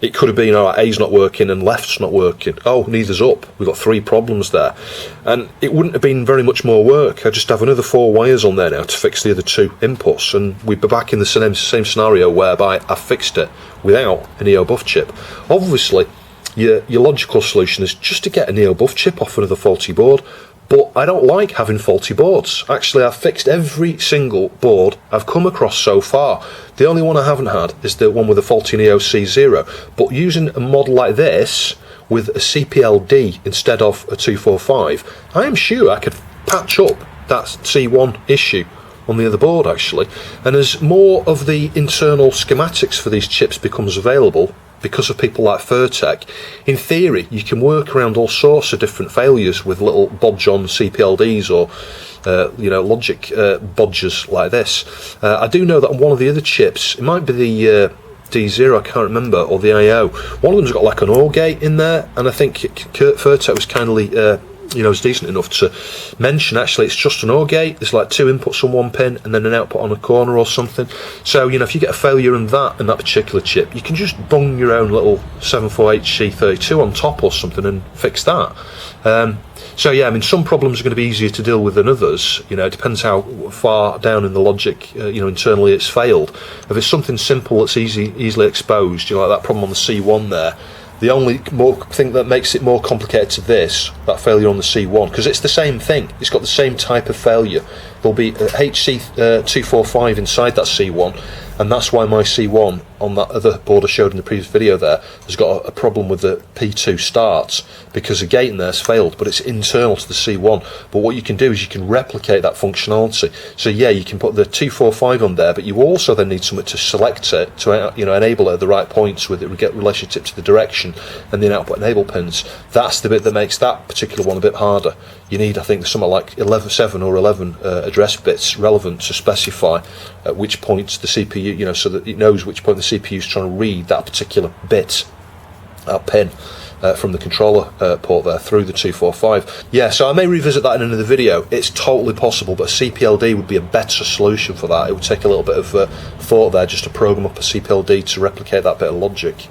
It could have been, all right, A's not working and left's not working. Oh, neither's up. We've got 3 problems there. And it wouldn't have been very much more work. I just have another 4 wires on there now to fix the other 2 inputs, and we'd be back in the same scenario whereby I fixed it without a Neo-Buf chip. Obviously, your logical solution is just to get a Neo-Buf chip off another faulty board. But I don't like having faulty boards. Actually, I've fixed every single board I've come across so far. The only one I haven't had is the one with a faulty Neo C0. But using a model like this with a CPLD instead of a 245, I am sure I could patch up that C1 issue on the other board, actually. And as more of the internal schematics for these chips becomes available, because of people like Furtek, in theory you can work around all sorts of different failures with little bodge on CPLDs or you know, logic bodges like this. I do know that on one of the other chips, it might be the D0, I can't remember, or the IO, one of them's got like an OR gate in there, and I think Kurt Furtek was kindly you know, is decent enough to mention actually it's just an OR gate. There's like 2 inputs on one pin and then an output on a corner or something. So you know, if you get a failure in that particular chip, you can just bung your own little 74HC32 on top or something and fix that. So yeah, I mean, some problems are going to be easier to deal with than others. You know, it depends how far down in the logic, you know, internally it's failed. If it's something simple that's easily exposed, you know, like that problem on the C1 there. The only thing that makes it more complicated to this, that failure on the C1, because it's the same thing, it's got the same type of failure. There'll be a HC245 inside that C1, and that's why my C1 on that other board I showed in the previous video there has got a problem with the P2 starts, because a gate in there's failed, but it's internal to the C1. But what you can do is you can replicate that functionality. So yeah, you can put the 245 on there, but you also then need something to select it, to, you know, enable it at the right points with it, get relationship to the direction and the output enable pins. That's the bit that makes that particular one a bit harder. You need, I think, something like 7 or 11 address bits relevant to specify at which points the CPU, you know, so that it knows which point the CPU is trying to read that particular bit, that pin, from the controller port there through the 245. Yeah, so I may revisit that in another video. It's totally possible, but a CPLD would be a better solution for that. It would take a little bit of thought there just to program up a CPLD to replicate that bit of logic.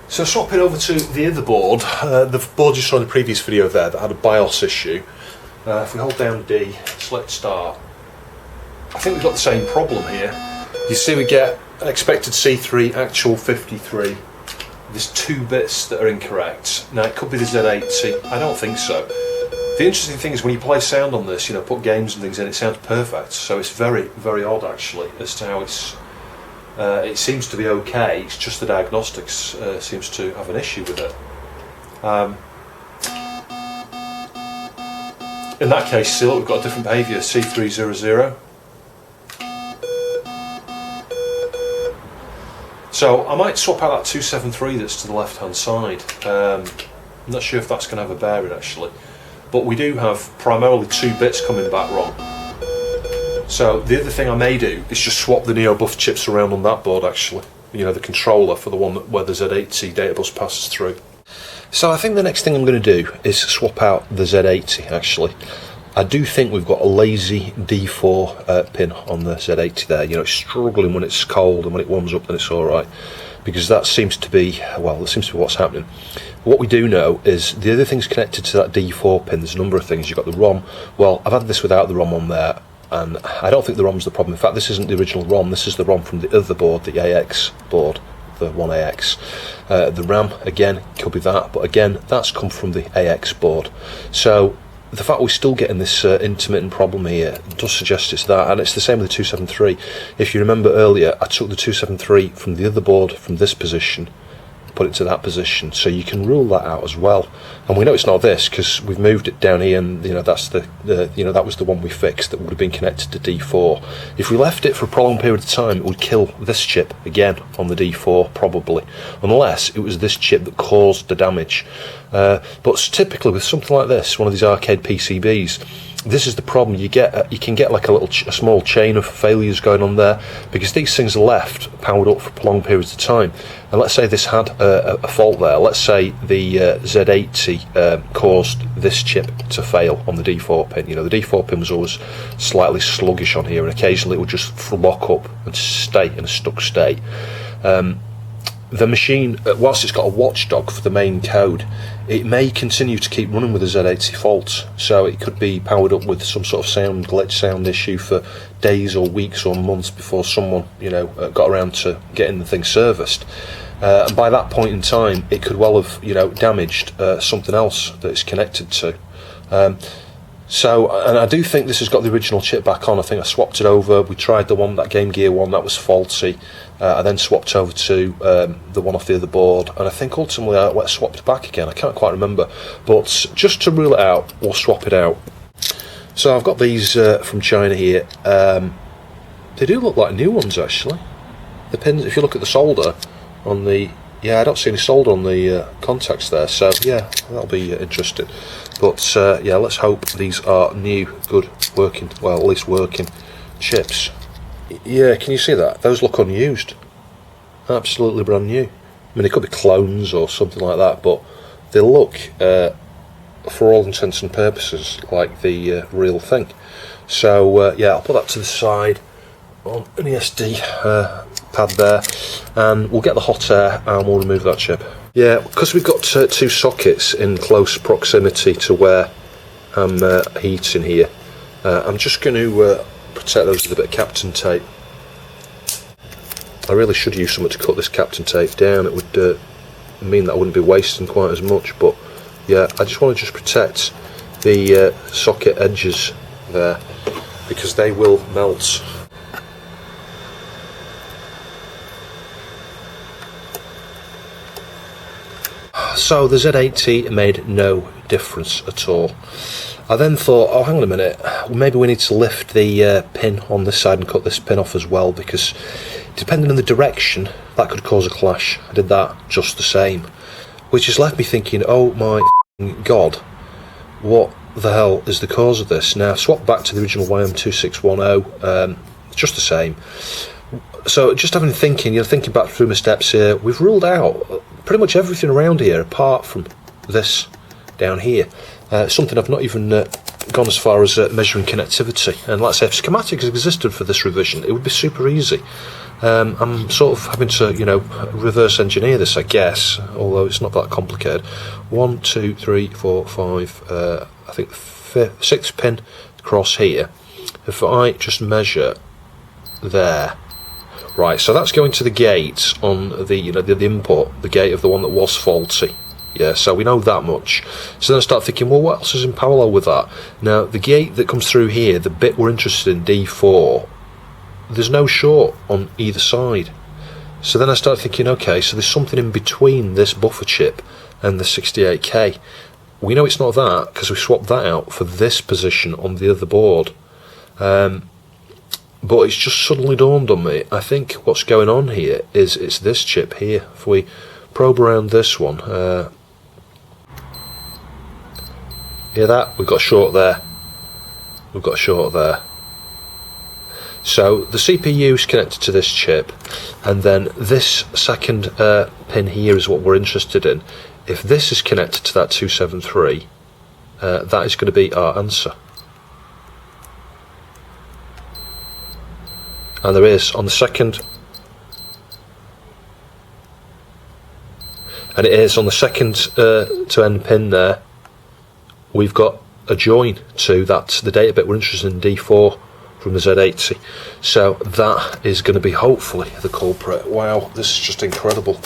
So swapping over to the other board, the board you saw in the previous video there that had a BIOS issue. If we hold down D, select start, I think we've got the same problem here. You see we get expected C3, actual 53. There's 2 bits that are incorrect. Now it could be the Z80, I don't think so. The interesting thing is when you play sound on this, you know, put games and things in, it sounds perfect. So it's very, very odd actually as to how it's it seems to be okay, it's just the diagnostics seems to have an issue with it. In that case, see, look, we've got a different behaviour, C300. So I might swap out that 273 that's to the left hand side. I'm not sure if that's going to have a bearing actually, but we do have primarily 2 bits coming back wrong. So the other thing I may do is just swap the Neo-Buf chips around on that board actually. You know, the controller for the one where the Z80 data bus passes through. So I think the next thing I'm going to do is swap out the Z80 actually. I do think we've got a lazy D4 pin on the Z80 there. You know, it's struggling when it's cold, and when it warms up then it's alright. Because that seems to be, well, that seems to be what's happening. What we do know is the other things connected to that D4 pin, there's a number of things. You've got the ROM. Well, I've had this without the ROM on there, and I don't think the ROM's the problem. In fact, this isn't the original ROM, this is the ROM from the other board, the AX board, the 1AX. The RAM, again, could be that, but again, that's come from the AX board. So the fact we're still getting this intermittent problem here does suggest it's that, and it's the same with the 273. If you remember earlier, I took the 273 from the other board from this position, put it to that position, so you can rule that out as well. And we know it's not this because we've moved it down here, and you know that's the you know, that was the one we fixed that would have been connected to D4. If we left it for a prolonged period of time, it would kill this chip again on the D4 probably, unless it was this chip that caused the damage. But typically with something like this, one of these arcade PCBs, this is the problem. You can get like a small chain of failures going on there, because these things are left powered up for prolonged periods of time. And let's say this had a fault there. Let's say the Z80 caused this chip to fail on the D4 pin. You know, the D4 pin was always slightly sluggish on here, and occasionally it would just lock up and stay in a stuck state. The machine, whilst it's got a watchdog for the main code, it may continue to keep running with a Z80 fault, so it could be powered up with some sort of sound glitch, sound issue for days or weeks or months before someone, you know, got around to getting the thing serviced. And by that point in time, it could well have, you know, damaged something else that it's connected to. So, and I do think this has got the original chip back on. I think I swapped it over. We tried the one, that Game Gear one, that was faulty. I then swapped over to the one off the other board, and I think ultimately I swapped back again. I can't quite remember, but just to rule it out, we'll swap it out. So I've got these from China here. They do look like new ones actually. The pins, if you look at the solder on the, yeah, I don't see any solder on the contacts there, so yeah, that'll be interesting. But yeah, let's hope these are new, good, working, well, at least working chips. Yeah, can you see that? Those look unused. Absolutely brand new. I mean, they could be clones or something like that, but they look, for all intents and purposes, like the real thing. So yeah, I'll put that to the side on an ESD pad there, and we'll get the hot air and we'll remove that chip. Yeah, because we've got 2 sockets in close proximity to where I'm heating here, I'm just going to protect those with a bit of Captain tape. I really should use something to cut this Captain tape down. It would mean that I wouldn't be wasting quite as much, but yeah, I just want to just protect the socket edges there, because they will melt. So the Z80 made no difference at all. I then thought, oh, hang on a minute, maybe we need to lift the pin on this side and cut this pin off as well, because depending on the direction, that could cause a clash. I did that just the same, which has left me thinking, oh my god, what the hell is the cause of this? Now, swap back to the original YM2610, just the same. So just having thinking, you know, thinking back through my steps here, we've ruled out pretty much everything around here apart from this down here. Something I've not even gone as far as measuring connectivity. And let's say if schematics existed for this revision, it would be super easy. I'm sort of having to, you know, reverse engineer this, I guess, although it's not that complicated. 1, 2, 3, 4, 5, I think 6th pin across here. If I just measure there, right, so that's going to the gate on the, you know, the input, the gate of the one that was faulty. Yeah, so we know that much. So then I start thinking, well, what else is in parallel with that? Now, the gate that comes through here, the bit we're interested in, D4, there's no short on either side. So then I start thinking, okay, so there's something in between this buffer chip and the 68K. We know it's not that, because we swapped that out for this position on the other board. but it's just suddenly dawned on me. I think what's going on here is it's this chip here. If we probe around this one, hear that? We've got a short there. We've got a short there. So the CPU is connected to this chip, and then this second pin here is what we're interested in. If this is connected to that 273, that is going to be our answer. And there is on the second, and it is on the second to end pin there. We've got a join to that, the data bit we're interested in, D4 from the Z80. So that is going to be hopefully the culprit. Wow, this is just incredible.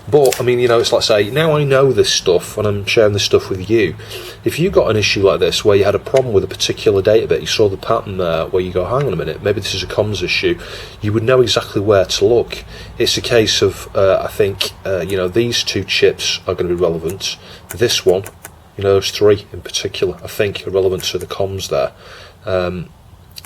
But I mean, you know, it's like, say, now I know this stuff and I'm sharing this stuff with you. If you got an issue like this where you had a problem with a particular data bit, you saw the pattern there where you go, hang on a minute, maybe this is a comms issue, you would know exactly where to look. It's a case of, I think, you know, these two chips are going to be relevant. This one, you know, those three in particular, I think are relevant to the comms there.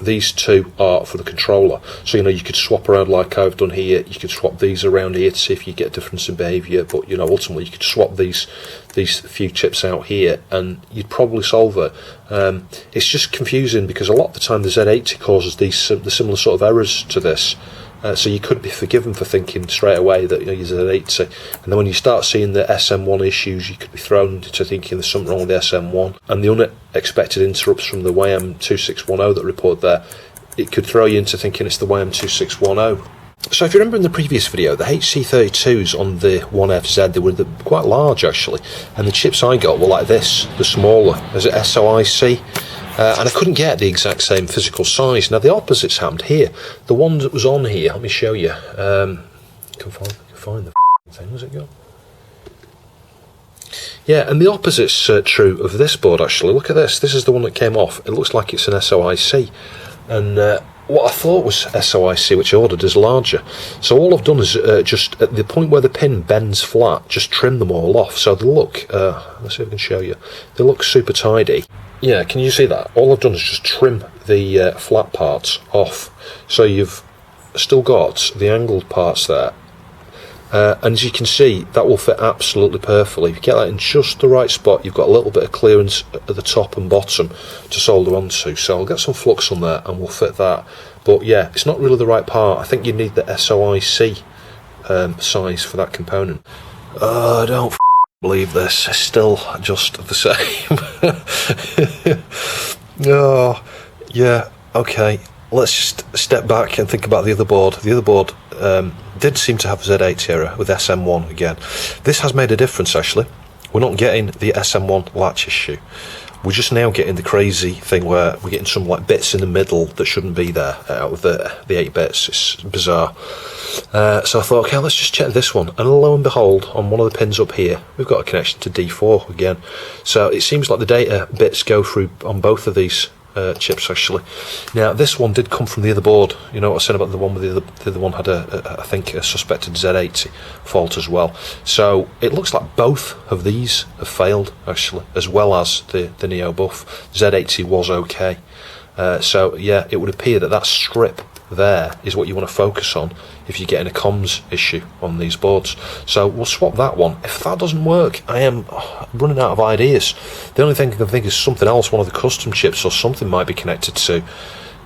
These two are for the controller, so you know, you could swap around like I've done here. You could swap these around here to see if you get a difference in behaviour, but you know, ultimately you could swap these few chips out here and you'd probably solve it. It's just confusing because a lot of the time the Z80 causes the similar sort of errors to this. So you could be forgiven for thinking straight away that, you know, you're Z80, and then when you start seeing the SM1 issues, you could be thrown into thinking there's something wrong with the SM1, and the unexpected interrupts from the YM2610 that reported there, it could throw you into thinking it's the YM2610. So if you remember in the previous video, the HC32s on the 1FZ, they were quite large actually, and the chips I got were like this, the smaller, as a SOIC. And I couldn't get the exact same physical size. Now the opposite's happened here. The one that was on here, let me show you. Can find the thing, where's it go? Yeah, and the opposite's true of this board actually. Look at this. This is the one that came off. It looks like it's an SOIC. And what I thought was SOIC, which I ordered, is larger. So all I've done is just at the point where the pin bends flat, just trim them all off. So they look, let's see if I can show you. They look super tidy. Yeah, can you see that? All I've done is just trim the flat parts off. So you've still got the angled parts there. And as you can see, that will fit absolutely perfectly. If you get that in just the right spot, you've got a little bit of clearance at the top and bottom to solder onto. So I'll get some flux on there and we'll fit that. But yeah, it's not really the right part. I think you need the SOIC size for that component. I don't believe this. It's still just the same. Oh, yeah, okay. Let's just step back and think about the other board. The other board did seem to have a Z80 error with SM1 again. This has made a difference actually. We're not getting the SM1 latch issue. We're just now getting the crazy thing where we're getting some like bits in the middle that shouldn't be there out of the 8 bits. It's bizarre. So I thought, okay, let's just check this one. And lo and behold, on one of the pins up here, we've got a connection to D4 again. So it seems like the data bits go through on both of these chips actually. Now this one did come from the other board. You know what I said about the one with the other one had I think a suspected Z80 fault as well. So it looks like both of these have failed actually, as well as the Neo-Buf. Z80 was okay. So yeah, it would appear that that strip there is what you want to focus on if you're getting a comms issue on these boards. So we'll swap that one. If that doesn't work, I am running out of ideas. The only thing I can think is something else, one of the custom chips or something might be connected to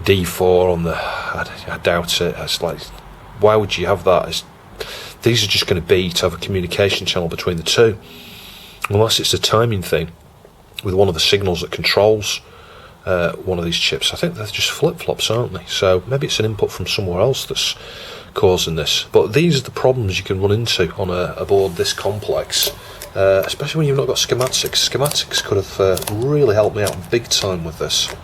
D4 on the, I doubt it. It's like, why would you have that? These are just going to be to have a communication channel between the two, unless it's a timing thing with one of the signals that controls one of these chips. I think they're just flip-flops, aren't they? So maybe it's an input from somewhere else that's causing this. But these are the problems you can run into on a board this complex, especially when you've not got schematics. Schematics could have really helped me out big time with this.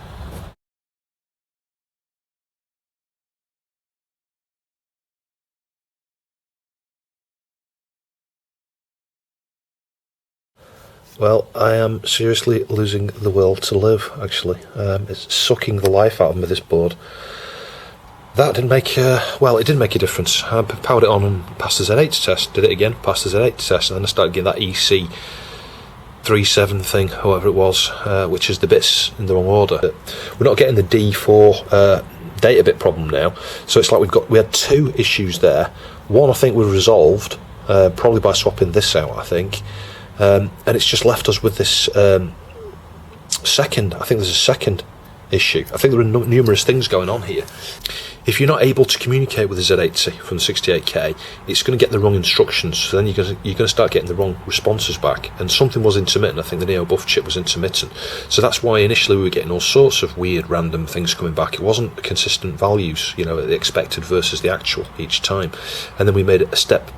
Well, I am seriously losing the will to live, actually. It's sucking the life out of me, this board. That didn't make, well, it did make a difference. I powered it on and passed the Z80 test, did it again, passed the Z80 test, and then I started getting that EC37 thing, however it was, which is the bits in the wrong order. We're not getting the D4 data bit problem now. So it's like we had two issues there. One I think we've resolved, probably by swapping this out, I think, and it's just left us with this second. I think there's a second issue. I think there are numerous things going on here. If you're not able to communicate with the Z80 from the 68K, it's going to get the wrong instructions, so then you're going to start getting the wrong responses back, and something was intermittent. I think the Neo-Buf chip was intermittent, so that's why initially we were getting all sorts of weird random things coming back. It wasn't consistent values, you know, the expected versus the actual each time, and then we made a step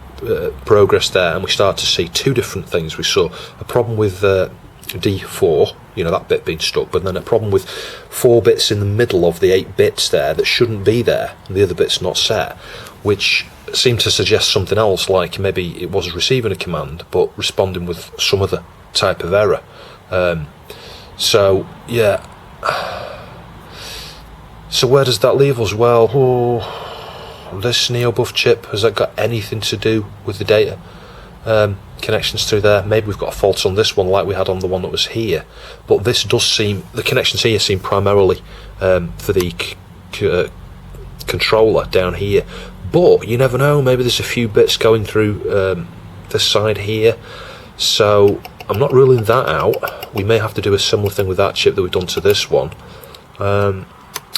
progress there, and we started to see two different things. We saw a problem with D4, you know, that bit being stuck, but then a problem with 4 bits in the middle of the 8 bits there that shouldn't be there, and the other bit's not set, which seemed to suggest something else, like maybe it was receiving a command but responding with some other type of error. So yeah, so where does that leave us? Well, this Neo-Buf chip, has that got anything to do with the data connections through there? Maybe we've got a fault on this one like we had on the one that was here, but this does seem, the connections here seem primarily for the controller down here, but you never know, maybe there's a few bits going through this side here, so I'm not ruling that out. We may have to do a similar thing with that chip that we've done to this one. I'm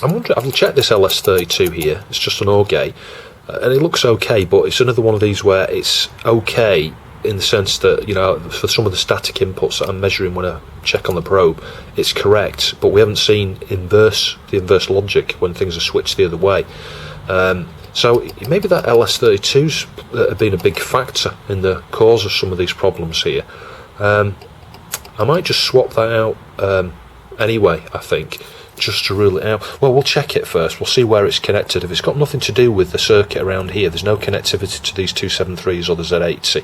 wondering, I've checked this LS32 here, it's just an OR gate, and it looks okay, but it's another one of these where it's okay in the sense that, you know, for some of the static inputs that I'm measuring when I check on the probe, it's correct, but we haven't seen the inverse logic when things are switched the other way. So maybe that LS32's been a big factor in the cause of some of these problems here. I might just swap that out anyway, I think, just to rule it out. Well, we'll check it first, we'll see where it's connected. If it's got nothing to do with the circuit around here, there's no connectivity to these 273s or the Z80,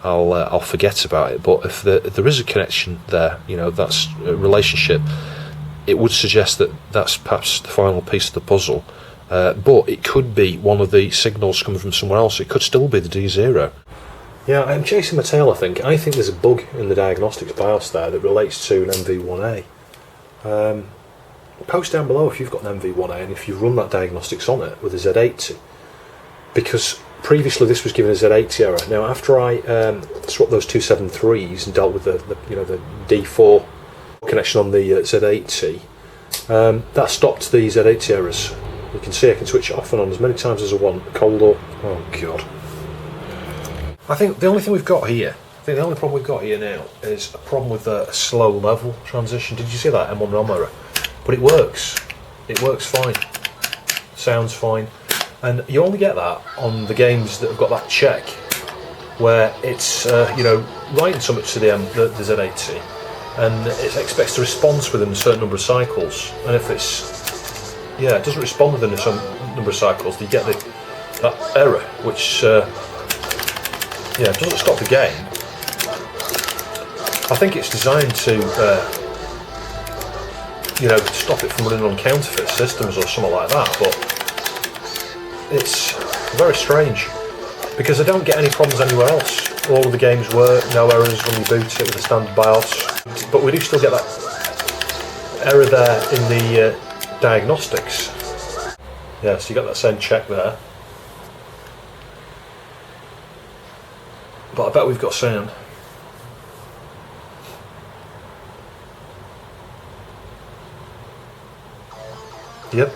I'll forget about it. But if there is a connection there, you know, that's a relationship, it would suggest that that's perhaps the final piece of the puzzle. But it could be one of the signals coming from somewhere else. It could still be the D0. Yeah, I'm chasing my tail, I think. I think there's a bug in the Diagnostics BIOS there that relates to an MV-1A. Post down below if you've got an MV-1A and if you've run that diagnostics on it with a Z80, because previously this was given a Z80 error. Now after I swapped those 273s and dealt with the D4 connection on the Z80, that stopped the Z80 errors. You can see I can switch it off and on as many times as I want, cold or... oh god. I think the only thing we've got here, the only problem we've got here now is a problem with a slow level transition. Did you see that M1 ROM error? But it works fine, sounds fine, and you only get that on the games that have got that check, where it's you know, writing something to the Z80, and it expects a response within a certain number of cycles, and if it's, yeah, it doesn't respond within a certain number of cycles, you get that error, which yeah, doesn't stop the game. I think it's designed to you know, stop it from running on counterfeit systems or something like that, but it's very strange because I don't get any problems anywhere else. All of the games work, no errors when you boot it with a standard BIOS, but we do still get that error there in the diagnostics. Yeah, so you got that same check there, but I bet we've got sound. Yep.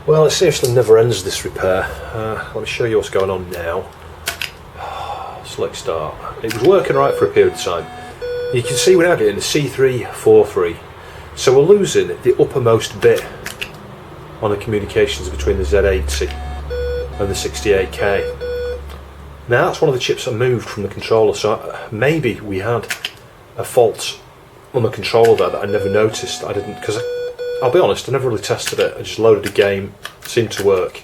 Well, it seriously never ends, this repair. Let me show you what's going on now. Select start. It was working right for a period of time. You can see we're now getting a C343. So we're losing the uppermost bit on the communications between the Z80 and the 68K. Now that's one of the chips that moved from the controller, so maybe we had a fault on the controller there that I never noticed. I didn't, because I'll be honest, I never really tested it. I just loaded a game, it seemed to work,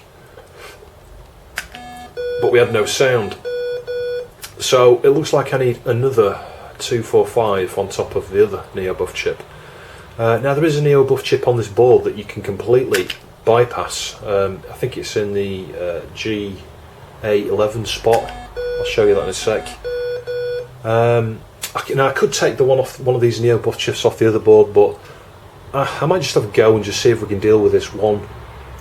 but we had no sound. So it looks like I need another 245 on top of the other Neo-Buf chip. Now there is a Neo-Buf chip on this board that you can completely bypass. I think it's in the G11 spot. I'll show you that in a sec. Now I could take one of these Neo-Buf chips off the other board, but I might just have a go and just see if we can deal with this one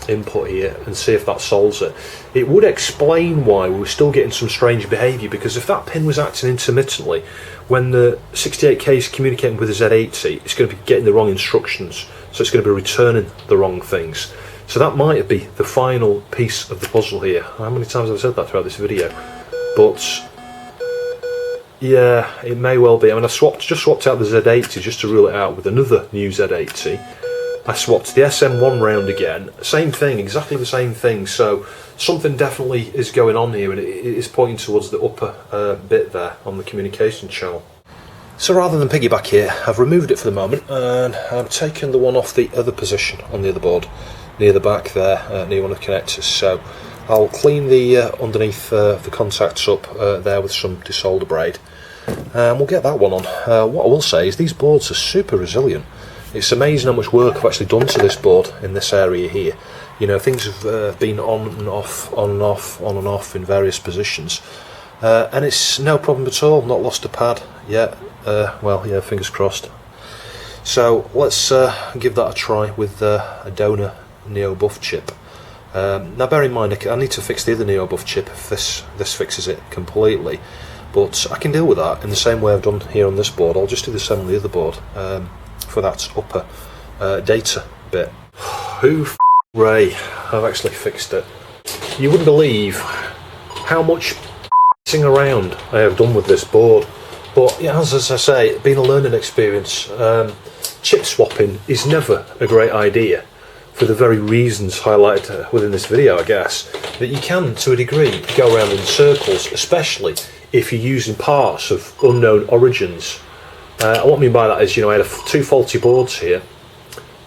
input here and see if that solves it. It would explain why we were still getting some strange behaviour, because if that pin was acting intermittently, when the 68K is communicating with the Z80, it's going to be getting the wrong instructions, so it's going to be returning the wrong things. So that might be the final piece of the puzzle here. How many times have I said that throughout this video? But yeah, it may well be. I mean, I just swapped out the Z80 just to rule it out with another new Z80. I swapped the SM1 round again, same thing, exactly the same thing, so something definitely is going on here, and it is pointing towards the upper bit there on the communication channel. So rather than piggyback here, I've removed it for the moment, and I've taken the one off the other position on the other board, near the back there, near one of the connectors. So I'll clean the underneath the contacts up there with some desolder braid, and we'll get that one on. What I will say is these boards are super resilient. It's amazing how much work I've actually done to this board in this area here. You know, things have been on and off, on and off, on and off in various positions, and it's no problem at all. Not lost a pad yet. Well, yeah, fingers crossed. So let's give that a try with a donor Neo-Buf chip. Now bear in mind, I need to fix the other Neo-Buf chip if this fixes it completely, but I can deal with that in the same way I've done here on this board. I'll just do the same on the other board for that upper data bit. Hooray, I've actually fixed it. You wouldn't believe how much f***ing around I have done with this board, but yeah, as I say, it's been a learning experience. Chip swapping is never a great idea, for the very reasons highlighted within this video, I guess, that you can, to a degree, go around in circles, especially if you're using parts of unknown origins. What I mean by that is, you know, I had two faulty boards here,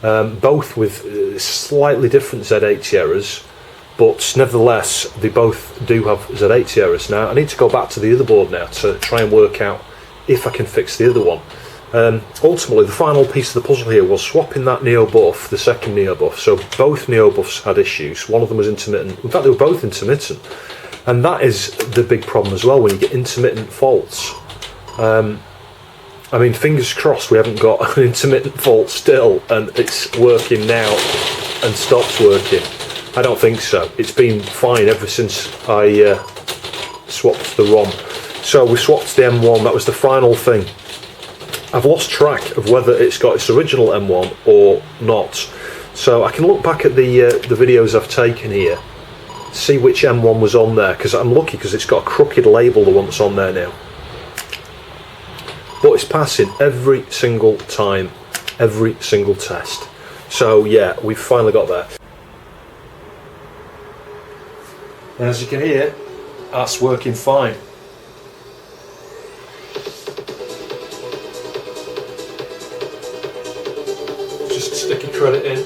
both with slightly different Z80 errors, but nevertheless they both do have Z80 errors. Now I need to go back to the other board now to try and work out if I can fix the other one. Ultimately, the final piece of the puzzle here was swapping that Neo-Buf, the second Neo-Buf. So both Neo-Bufs had issues. One of them was intermittent. In fact, they were both intermittent, and that is the big problem as well when you get intermittent faults. I mean, fingers crossed we haven't got an intermittent fault still and it's working now and stops working. I don't think so. It's been fine ever since I swapped the ROM. So we swapped the M1, that was the final thing. I've lost track of whether it's got its original M1 or not. So I can look back at the videos I've taken here, see which M1 was on there, because I'm lucky because it's got a crooked label, the one that's on there now. But it's passing every single time, every single test. So yeah, we've finally got there. And as you can hear, that's working fine. Just stick a credit in.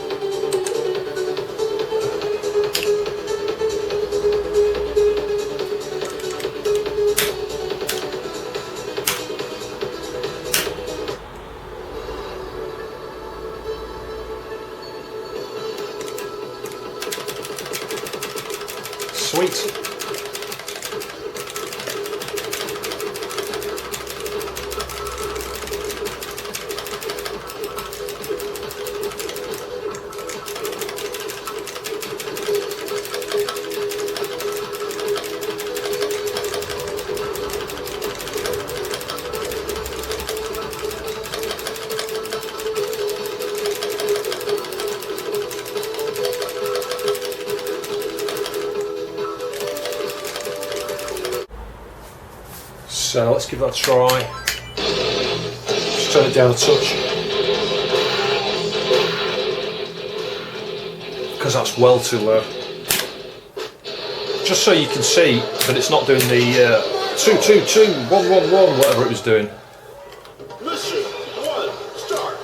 Sweet. So let's give that a try. Just turn it down a touch, because that's well too low. Just just so you can see that it's not doing the 222 111 whatever it was doing. Mission 1, start.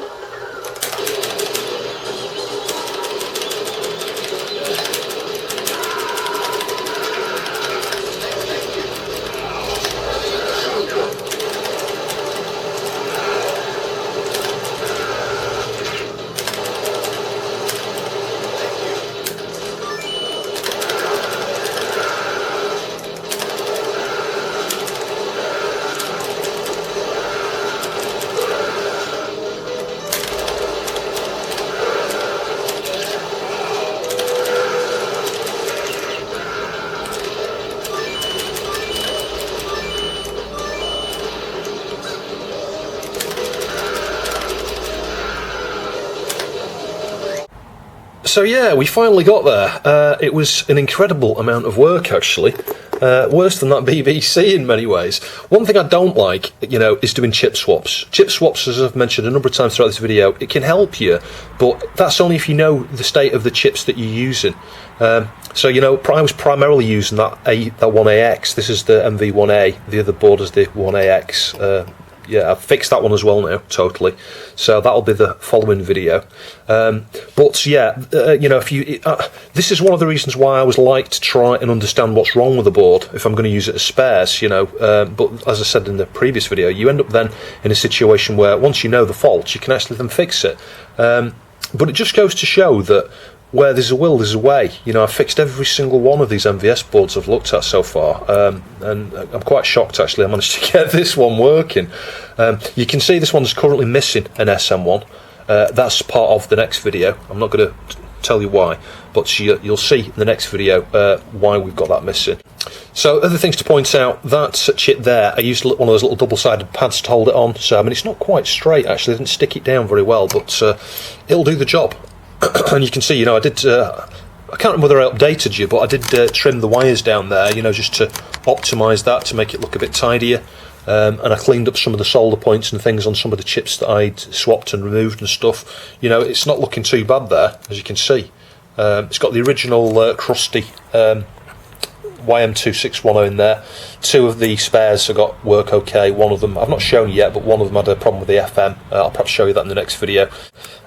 So yeah, we finally got there. It was an incredible amount of work, actually. Worse than that BBC in many ways. One thing I don't like, is doing chip swaps. Chip swaps, as I've mentioned a number of times throughout this video, it can help you, but that's only if you know the state of the chips that you're using. So I was primarily using that 1AX. This is the MV-1A. The other board is the 1AX. Yeah, I've fixed that one as well now, totally. So that'll be the following video. But yeah, this is one of the reasons why I always like to try and understand what's wrong with the board if I'm going to use it as spares. But as I said in the previous video, you end up then in a situation where once you know the fault, you can actually then fix it. But it just goes to show that where there's a will, there's a way. I've fixed every single one of these MVS boards I've looked at so far, and I'm quite shocked actually I managed to get this one working. You can see this one's currently missing an SM1. That's part of the next video. I'm not going to tell you why, but you'll see in the next video why we've got that missing. So other things to point out, that chip there, I used one of those little double-sided pads to hold it on, so it's not quite straight actually, I didn't stick it down very well, but it'll do the job. And you can see, I did, I can't remember whether I updated you, but I did trim the wires down there, just to optimise that, to make it look a bit tidier. And I cleaned up some of the solder points and things on some of the chips that I'd swapped and removed and stuff. It's not looking too bad there, as you can see. It's got the original crusty YM2610 in there. Two of the spares have got work okay. One of them, I've not shown you yet, but one of them had a problem with the FM. I'll perhaps show you that in the next video.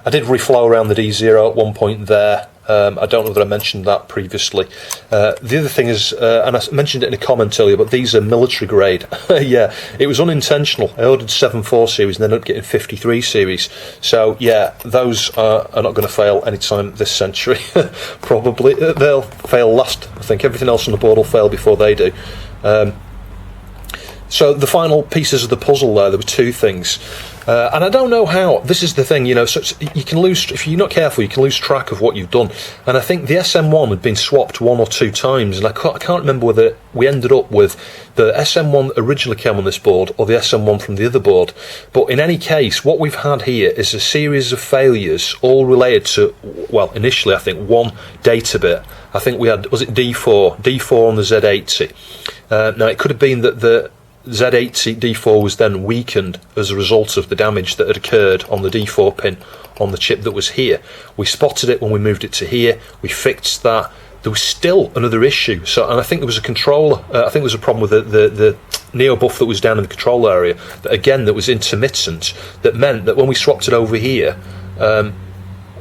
I did reflow around the D0 at one point there. I don't know that I mentioned that previously. The other thing is, and I mentioned it in a comment earlier, but these are military grade. Yeah, it was unintentional. I ordered 7.4 series and ended up getting 53 series. So yeah, those are not going to fail anytime this century. Probably. They'll fail last. I think everything else on the board will fail before they do. So the final pieces of the puzzle there were two things. And I don't know how. This is the thing, so you can lose, if you're not careful, you can lose track of what you've done. And I think the SM1 had been swapped one or two times, and I can't remember whether we ended up with the SM1 that originally came on this board or the SM1 from the other board. But in any case, what we've had here is a series of failures, all related to, well, initially I think one data bit. I think we had, was it D4 on the Z80. Now it could have been that the Z80 D4 was then weakened as a result of the damage that had occurred on the D4 pin on the chip that was here. We spotted it when we moved it to here, we fixed that. There was still another issue, and I think there was a controller, I think there was a problem with the Neo-Buf that was down in the control area, that was intermittent, that meant that when we swapped it over here,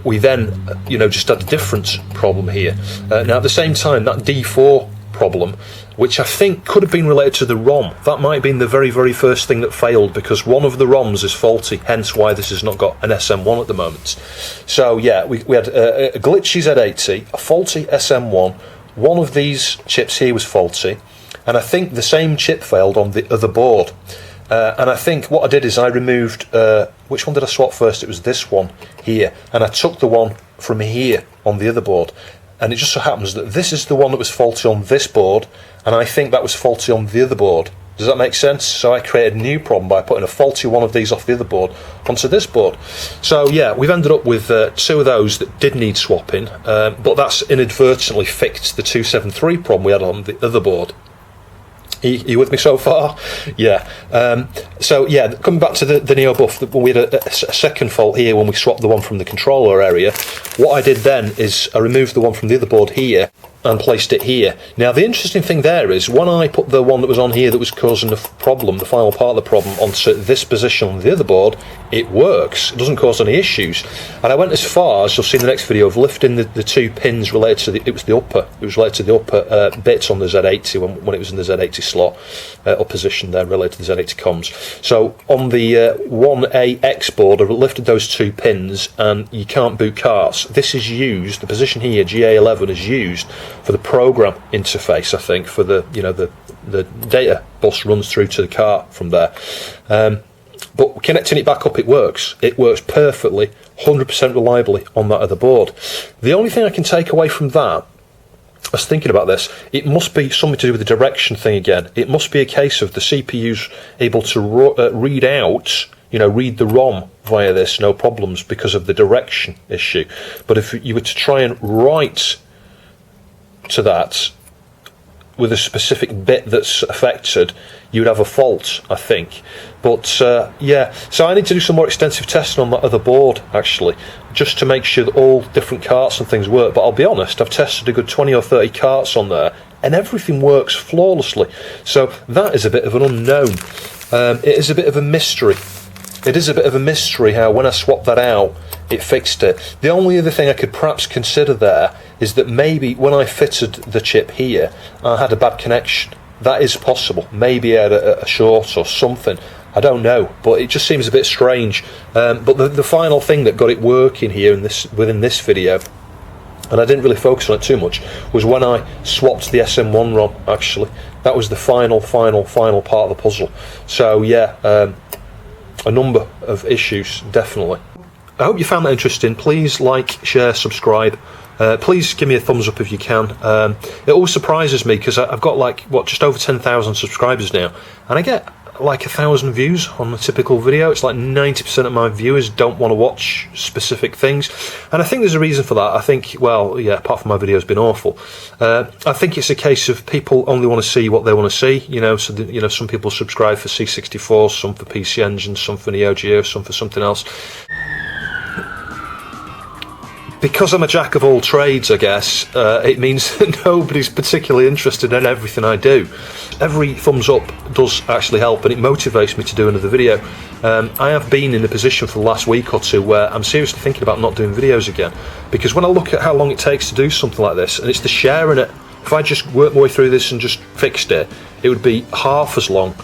we then just had a different problem here. Now at the same time, that D4 problem, which I think could have been related to the ROM. That might have been the very, very first thing that failed, because one of the ROMs is faulty, hence why this has not got an SM1 at the moment. So yeah, we had a glitchy Z80, a faulty SM1, one of these chips here was faulty, and I think the same chip failed on the other board. And I think what I did is I removed, which one did I swap first? It was this one here, and I took the one from here on the other board. And it just so happens that this is the one that was faulty on this board, and I think that was faulty on the other board. Does that make sense? So I created a new problem by putting a faulty one of these off the other board onto this board. So yeah, we've ended up with two of those that did need swapping, but that's inadvertently fixed the 273 problem we had on the other board. Are you with me so far? Yeah. So yeah, coming back to the Neo-Buf, we had a second fault here when we swapped the one from the controller area. What I did then is I removed the one from the other board here, and placed it here. Now the interesting thing there is when I put the one that was on here that was causing the problem, the final part of the problem, onto this position on the other board, it works. It doesn't cause any issues. And I went as far, as you'll see in the next video, of lifting the two pins related to it was related to the upper bits on the Z80 when it was in the Z80 slot, or position there related to the Z80 comms. So on the 1A X board, I lifted those two pins, and you can't boot carts. This is used, the position here, GA11, is used for the program interface, I think, for the the data bus runs through to the car from there. But connecting it back up, it works. It works perfectly, 100% reliably on that other board. The only thing I can take away from that, I was thinking about this, it must be something to do with the direction thing again. It must be a case of the CPU's able to read out, read the ROM via this, no problems, because of the direction issue. But if you were to try and write to that with a specific bit that's affected, you would have a fault, I think. But yeah, so I need to do some more extensive testing on that other board, actually, just to make sure that all different carts and things work. But I'll be honest, I've tested a good 20 or 30 carts on there, and everything works flawlessly. So that is a bit of an unknown. It is a bit of a mystery. It is a bit of a mystery how when I swapped that out, it fixed it. The only other thing I could perhaps consider there is that maybe when I fitted the chip here, I had a bad connection. That is possible. Maybe I had a short or something. I don't know, but it just seems a bit strange. But the final thing that got it working here within this video, and I didn't really focus on it too much, was when I swapped the SM1 ROM, actually. That was the final part of the puzzle. So yeah, a number of issues, definitely. I hope you found that interesting. Please like, share, subscribe. Please give me a thumbs up if you can. It always surprises me because I've got just over 10,000 subscribers now, and I get like 1,000 views on a typical video. It's like 90% of my viewers don't want to watch specific things, and I think there's a reason for that. I think, well, yeah, apart from my video's been awful, I think it's a case of people only want to see what they want to see. So some people subscribe for C64, some for PC Engine, some for neo-geo, some for something else. Because I'm a jack of all trades, I guess, it means that nobody's particularly interested in everything I do. Every thumbs up does actually help, and it motivates me to do another video. I have been in a position for the last week or two where I'm seriously thinking about not doing videos again, because when I look at how long it takes to do something like this, and it's the sharing it, if I just worked my way through this and just fixed it, it would be half as long,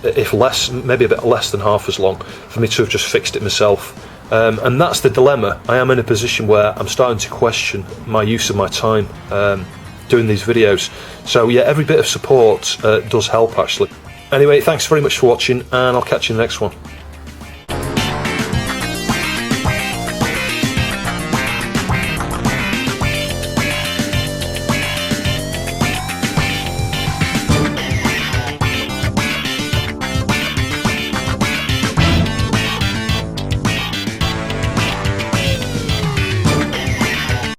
if less, maybe a bit less than half as long, for me to have just fixed it myself. And that's the dilemma. I am in a position where I'm starting to question my use of my time doing these videos. So yeah, every bit of support does help, actually. Anyway, thanks very much for watching, and I'll catch you in the next one.